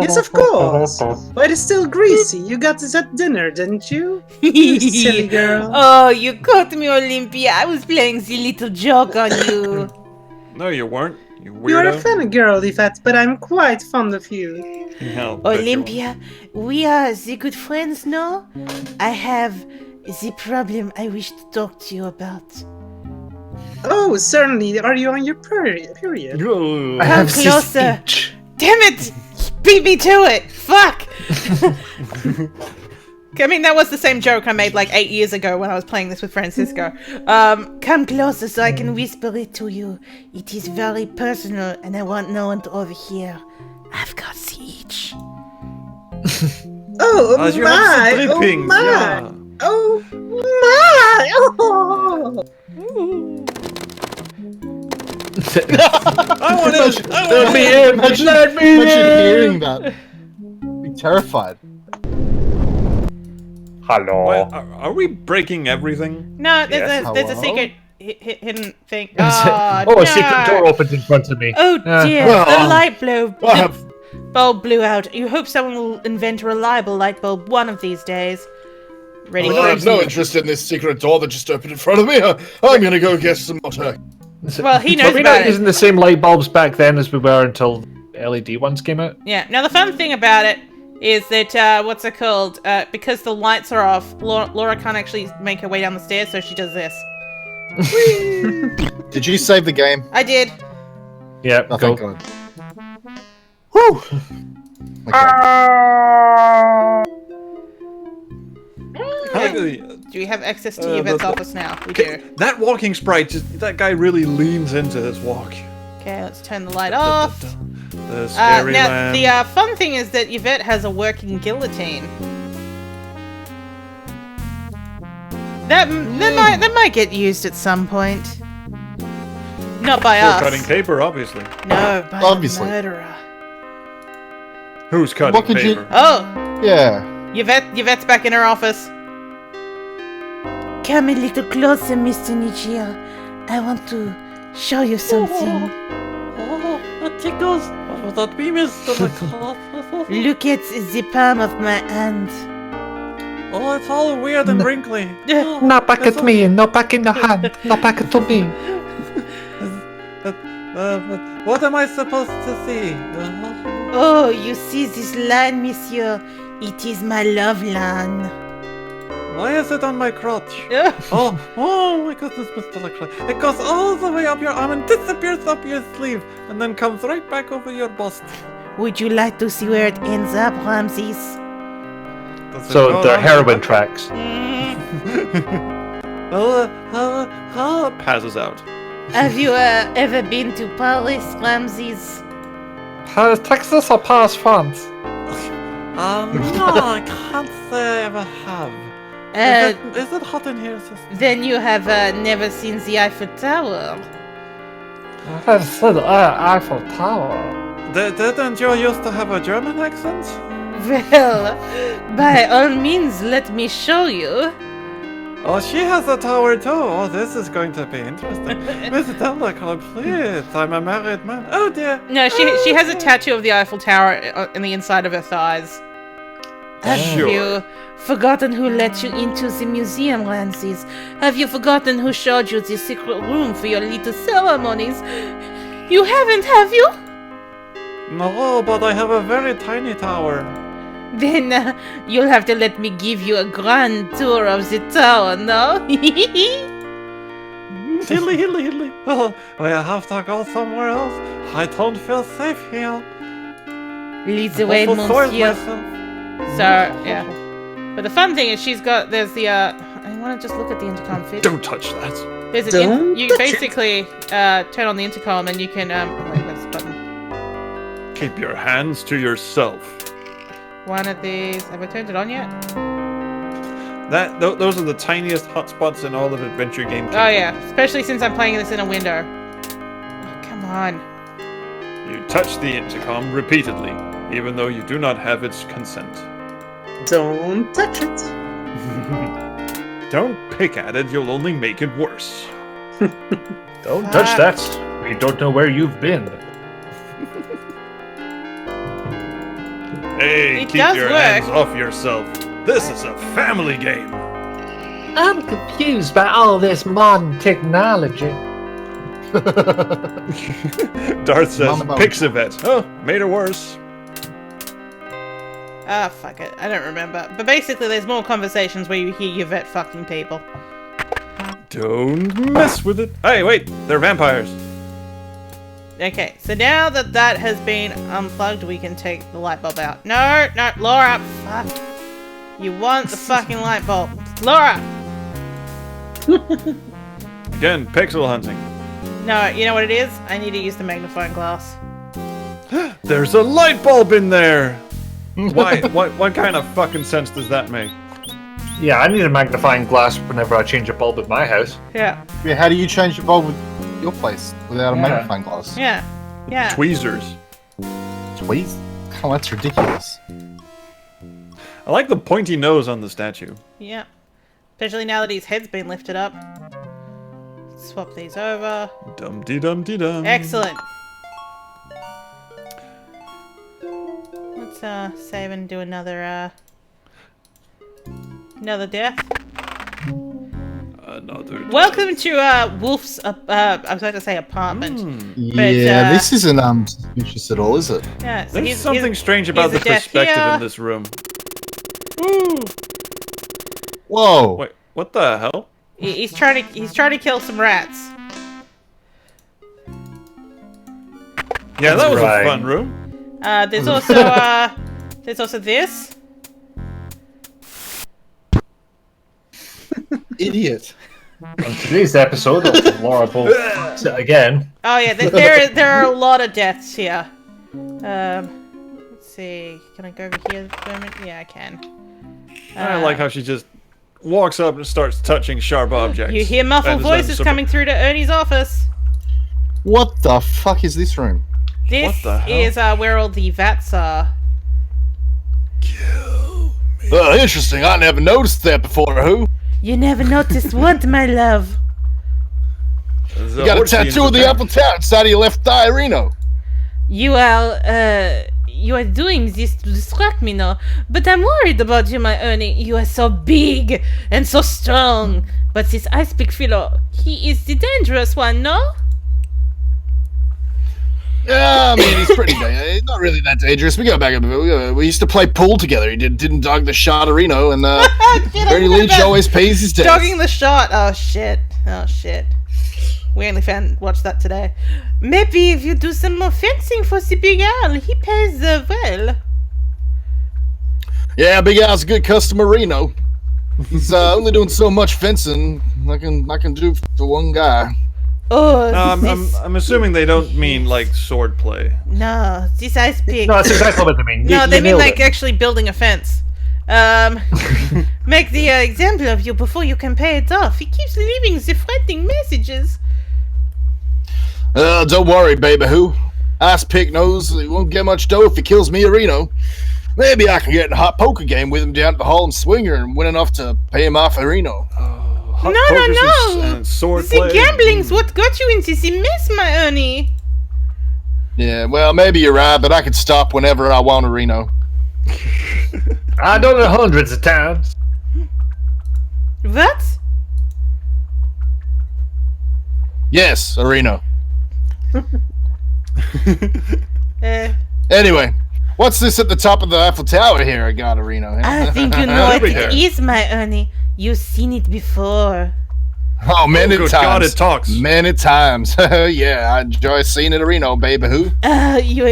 Yes, of course. But it's still greasy. You got this at dinner, didn't you? You silly girl. Oh, you caught me, Olympia. I was playing the little joke on you. No, you weren't. You You're a weirdo. funny girl, Yvette, but I'm quite fond of you. Hell, bet you Olympia, we are the good friends, no? I have the problem I wish to talk to you about. Oh, certainly. Are you on your period? are. I Come have closer. this itch. Damn it! Beat me to it! Fuck! I mean, that was the same joke I made like 8 years ago when I was playing this with Francisco. Come closer so I can whisper it to you. It is very personal and I want no one to overhear. I've got the itch. Oh As you my! have the Oh drippings, my! yeah. Oh my! Oh! I want it! I Let want me it! in! Imagine, Let me imagine in! hearing that. Be terrified. Hello. What, are we breaking everything? No, there's Yes. a Hello? secret hidden thing. Oh, no. a secret door opened in front of me. Oh dear, well, the light I bulb blew out. You hope someone will invent a reliable light bulb one of these days. Ready I for have no interest in this secret door that just opened in front of me. I'm gonna go get some water. Well, he Were knows we about not it. using the same light bulbs back then as we were until LED ones came out? Yeah. Now the fun thing about it is that what's it called? Because the lights are off, Laura can't actually make her way down the stairs, so she does this. Did you save the game? I did. Yeah, Oh, go. thank God. Whew. Okay. Do we have access to Uh, Yvette's that's- office now? We do. That walking sprite, just that guy really leans into his walk. Okay, let's turn the light off. The scary Now, lamb. the fun thing is that Yvette has a working guillotine. That might get used at some point. Not by For us. cutting paper, obviously. No, by Obviously. a murderer. Who's cutting What could you- paper? Oh, Yeah. Yvette's back in her office. Come a little closer, Mr. Nichia. I want to show you something. Oh, it tickles. What would that be, Mr. McCall? Look at the palm of my hand. Oh, it's all weird and wrinkly. Oh, Not back it's at me, not back in the hand, not back at me. but what am I supposed to see? Oh, you see this line, monsieur? It is my love line. Why is it on my crotch? Oh my goodness, Mr. Leclerc. It goes all the way up your arm and disappears up your sleeve and then comes right back over your bust. Would you like to see where it ends up, Ramses? Does it So go they're down to heroin the- tracks. Passes out. Have you ever been to Paris, Ramses? Paris, Texas or Paris, France? No, I can't say I ever have. Is it hot in here, sister? Then you have never seen the Eiffel Tower. I said Eiffel Tower. Didn't you used to have a German accent? Well, by all means, let me show you. Oh, she has a tower too. Oh, this is going to be interesting. Mr. Leclerc, please. I'm a married man. Oh dear. No, she has a tattoo of the Eiffel Tower in the inside of her thighs. Have Sure. you forgotten who let you into the museum, Ramses? Have you forgotten who showed you the secret room for your little ceremonies? You haven't, have you? No, but I have a very tiny tower. Then you'll have to let me give you a grand tour of the tower, no? Hilly. Oh, I have to go somewhere else. I don't feel safe here. Lead the way, monsieur. So, yeah. But the fun thing is there's the, I want to just look at the intercom feed. Don't touch that. There's you basically turn on the intercom and you can, wait, where's the button? Keep your hands to yourself. One of these, have I turned it on yet? Those are the tiniest hotspots in all of adventure games. Oh yeah, especially since I'm playing this in a window. Oh, come on. You touch the intercom repeatedly, even though you do not have its consent. Don't touch it. Don't pick at it, you'll only make it worse. Don't touch that. We don't know where you've been. Hey, It keep does your work. hands off yourself. This is a family game. I'm confused by all this modern technology. Darth says, Mama. Pixabet. Oh, made it worse. Ah, fuck it. I don't remember. But basically, there's more conversations where you hear your vet fucking people. Don't mess with it. Hey, wait, they're vampires. Okay, so now that has been unplugged, we can take the light bulb out. No, Laura, fuck. You want the fucking light bulb. Laura! Again, pixel hunting. No, you know what it is? I need to use the magnifying glass. There's a light bulb in there! Why? What kind of fucking sense does that make? Yeah, I need a magnifying glass whenever I change a bulb at my house. Yeah. Yeah, how do you change the bulb with your place without a Yeah. magnifying glass? Yeah. Yeah. Tweezers. Tweez? Oh, that's ridiculous. I like the pointy nose on the statue. Yeah. Especially now that his head's been lifted up. Swap these over. Dum-dee-dum-dee-dum. Excellent. Let's save and do another death. Another. Welcome to Wolf's I was about to say apartment. Yeah, this isn't suspicious at all, is it? Yeah, so There's he's something strange about the here's a death perspective here. in this room. Ooh. Whoa! Wait, what the hell? He's trying to kill some rats. Yeah, that was Right. a fun room. There's also this. Idiot. On today's episode of Laura Bull again. Oh yeah, there are a lot of deaths here. Let's see. Can I go over here for a moment? Yeah, I can. I like how she just walks up and starts touching sharp objects. You hear muffled And is then voices coming through to Ernie's office. What the fuck is this room? This What the hell? is where all the vats are. Interesting. I never noticed that before. Who? You never noticed what, my love? There's You got a orgy in tattoo of the Japan. Apple Tower inside of your left thigh, Reno. You are doing this to distract me now, but I'm worried about you, my Ernie. You are so big and so strong. But this ice pick fellow, he is the dangerous one, no? Yeah, I mean, he's pretty he's not really that dangerous. We go back a bit. We used to play pool together. He didn't dog the shot of Reno, and Ernie Lynch always pays his debts. Dogging the shot. Oh shit. We only watched that today. Maybe if you do some more fencing for the big Al, he pays well. Yeah, Big Al's a good customer, Reno. He's only doing so much fencing I can do for one guy. Oh, No, this I'm assuming they don't mean like sword play. no, this ice pick. No, that's exactly what they mean. No, You they mean nailed like it. actually building a fence. Make the example of you before you can pay it off. He keeps leaving the threatening messages. Don't worry, baby who. Ice Pick knows he won't get much dough if he kills me or Reno. Maybe I can get in a hot poker game with him down at the Hall and Swinger and win enough to pay him off for Reno. Hot No, pokers no. And sword The play. gambling's what got you into the mess, my Ernie. Yeah, well, maybe you're right, but I could stop whenever I want to Reno. I've done it hundreds of times. What? Yes, Reno. Anyway, what's this at the top of the Eiffel Tower here? I got Reno. I think you know what Over it here. is, my Ernie. You've seen it before. Oh, many good times. God, it talks. Many times. Yeah, I enjoy seeing it, Reno, baby who. You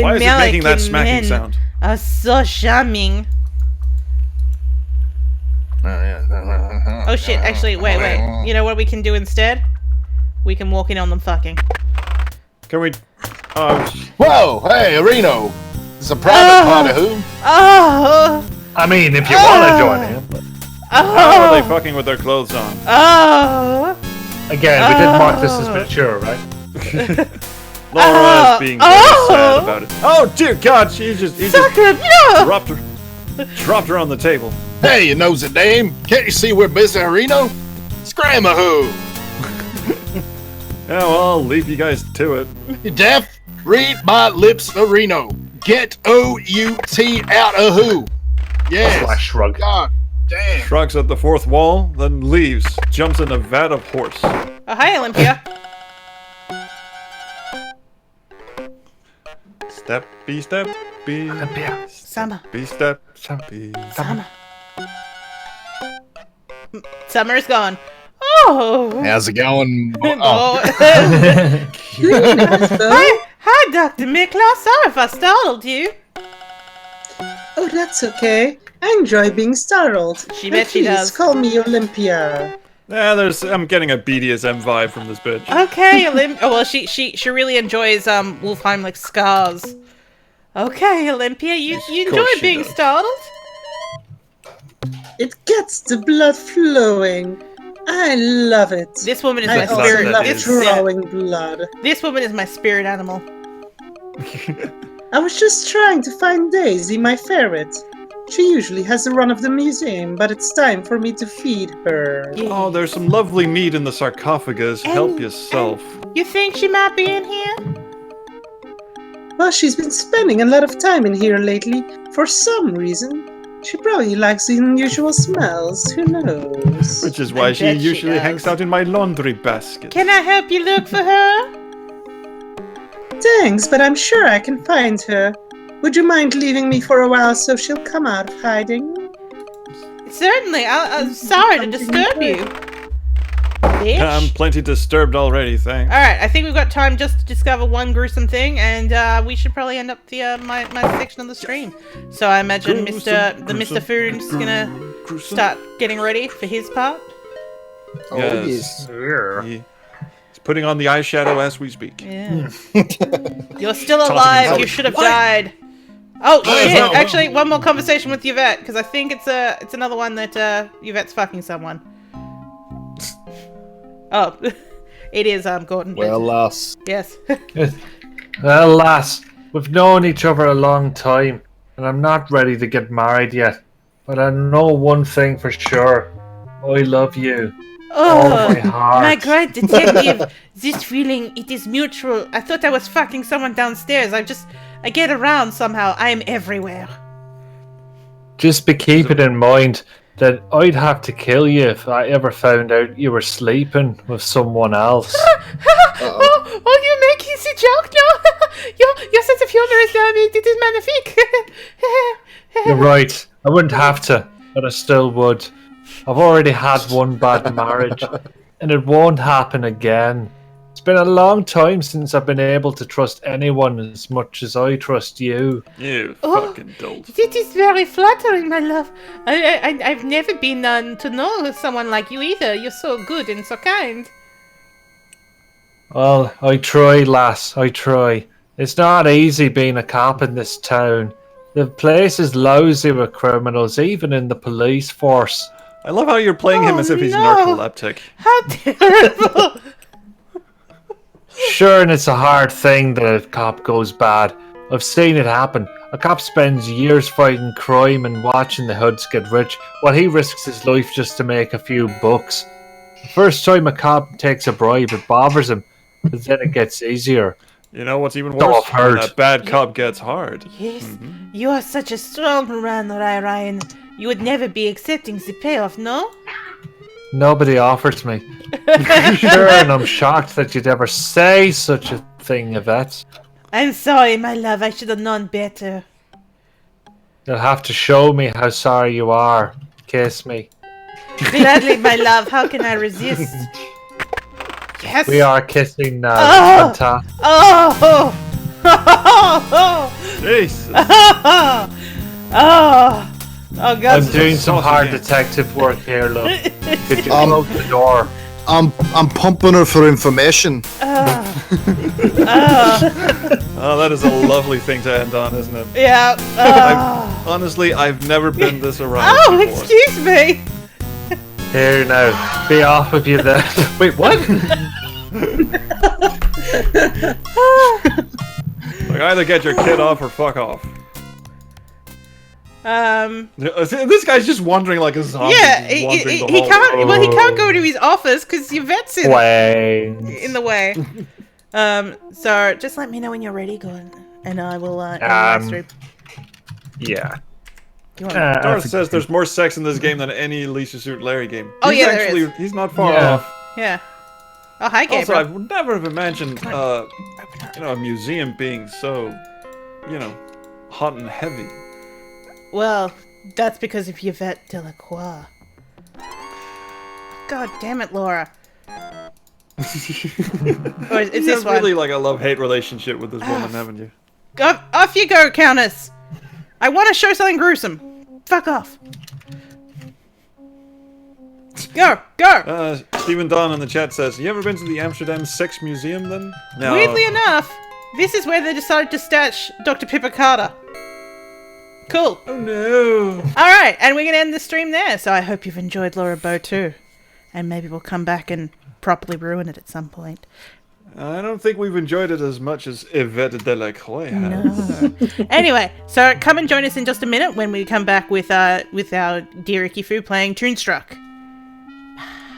Why is it making that American smacking men sound? So charming. Oh shit, actually, wait. You know what we can do instead? We can walk in on them fucking. Can we? Whoa, hey, Reno. It's a private party, who? Oh! I mean, if you want to join in. But How are they fucking with their clothes on? Oh! again, we did mark this as mature, right? Laura is being very sad about it. Oh dear God, he just no! dropped her on the table. Hey, you nosy dame. Can't you see we're busy, Reno? Scram a who? Yeah, well, I'll leave you guys to it. You deaf? Read my lips, Reno. Get O-U-T out of who? Yes. I shrug. God damn. Shrugs at the fourth wall, then leaves. Jumps in a vat of horse. Oh, hi, Olympia. Steppy, steppy. Olympia. Summer. Be steppy. Summer. Summer's gone. Oh! How's it going? Oh. Hi, Dr. Miklos. Sorry if I startled you. Oh, that's okay. I enjoy being startled. She bet she does. Please call me Olympia. Yeah, I'm getting a BDSM vibe from this bitch. Okay, Olympia. Oh, well, she really enjoys Wolfheimlich's scars. Okay, Olympia, you enjoy she being does. startled? It gets the blood flowing. I love it. This woman is I my also spirit. love This, drawing blood. this woman is my spirit animal. I was just trying to find Daisy, my ferret. She usually has the run of the museum, but it's time for me to feed her. Oh, there's some lovely meat in the sarcophagus. Help yourself. You think she might be in here? Well, she's been spending a lot of time in here lately, for some reason. She probably likes the unusual smells, who knows? Which is why I she bet she usually does. hangs out in my laundry basket. Can I help you look for her? Thanks, but I'm sure I can find her. Would you mind leaving me for a while so she'll come out of hiding? Certainly. I'm sorry to disturb you. Bitch. I'm plenty disturbed already, thanks. Alright, I think we've got time just to discover one gruesome thing, and we should probably end up the my section of the stream. So I imagine Mr. Food's gonna start getting ready for his part. Yes. He's putting on the eyeshadow as we speak. Yeah. You're still alive. You should have died. Oh shit! Actually, one more conversation with Yvette, because I think it's another one that Yvette's fucking someone. Oh, it is Gordon. Well, lass. Yes. Well, lass, we've known each other a long time, and I'm not ready to get married yet. But I know one thing for sure. I love you. Oh, my heart. my great detective. This feeling, it is mutual. I thought I was fucking someone downstairs. I get around somehow. I am everywhere. Just be keeping in mind that I'd have to kill you if I ever found out you were sleeping with someone else. Oh, you make easy joke now. Your sense of humor is it is magnifique. You're right. I wouldn't have to, but I still would. I've already had one bad marriage, and it won't happen again. It's been a long time since I've been able to trust anyone as much as I trust you. You fucking dolt. It is very flattering, my love. I've never been to know someone like you either. You're so good and so kind. Well, I try, lass, I try. It's not easy being a cop in this town. The place is lousy with criminals, even in the police force. I love how you're playing him as if he's no. narcoleptic. How terrible! Sure, and it's a hard thing that a cop goes bad. I've seen it happen. A cop spends years fighting crime and watching the hoods get rich, while he risks his life just to make a few bucks. The first time a cop takes a bribe, it bothers him, but then it gets easier. You know what's even So worse? I've heard. When that bad cop gets hard. Yes, you are such a strong man, Ryan. You would never be accepting the payoff, no? Nobody offers me. Sure, and I'm shocked that you'd ever say such a thing, Yvette. I'm sorry, my love. I should have known better. You'll have to show me how sorry you are. Kiss me. Gladly, my love. How can I resist? Yes. We are kissing now. Oh! Fantastic. Oh! Jesus. Oh, God. I'm doing some saucy hard game. detective work here, look. Could you Um, close the door? I'm pumping her for information. Oh, that is a lovely thing to end on, isn't it? Yeah. Honestly, I've never been this aroused Oh, before. excuse me. Here now. Be off of you then. Wait, what? Like, either get your kid off or fuck off. This guy's just wandering like a zombie. Yeah, just wandering the he hall. can't. Well, he can't go to his office because your vet's in the way. So just let me know when you're ready, Gordon, and I will. Yeah. You want Darth says there's more sex in this game than any Leisure Suit Larry game. Oh, He's yeah, there actually, is. he's not far Yeah. off. Yeah. Oh, hi, Also, Gabriel. I would never have imagined, a museum being so, hot and heavy. Well, that's because of Yvette Delacroix. God damn it, Laura. Or it's You this have really one. like a love-hate relationship with this woman, haven't you? Off you go, Countess. I want to show something gruesome. Fuck off. Go. Stephen Don in the chat says, "You ever been to the Amsterdam Sex Museum then?" No. Weirdly enough, this is where they decided to stash Dr. Pippa Carter. Cool. Oh no. Alright, and we're going to end the stream there. So I hope you've enjoyed Laura Bow too. And maybe we'll come back and properly ruin it at some point. I don't think we've enjoyed it as much as Yvette Delacroix has. No. Anyway, so come and join us in just a minute when we come back with our dear Icky Fu playing Toonstruck.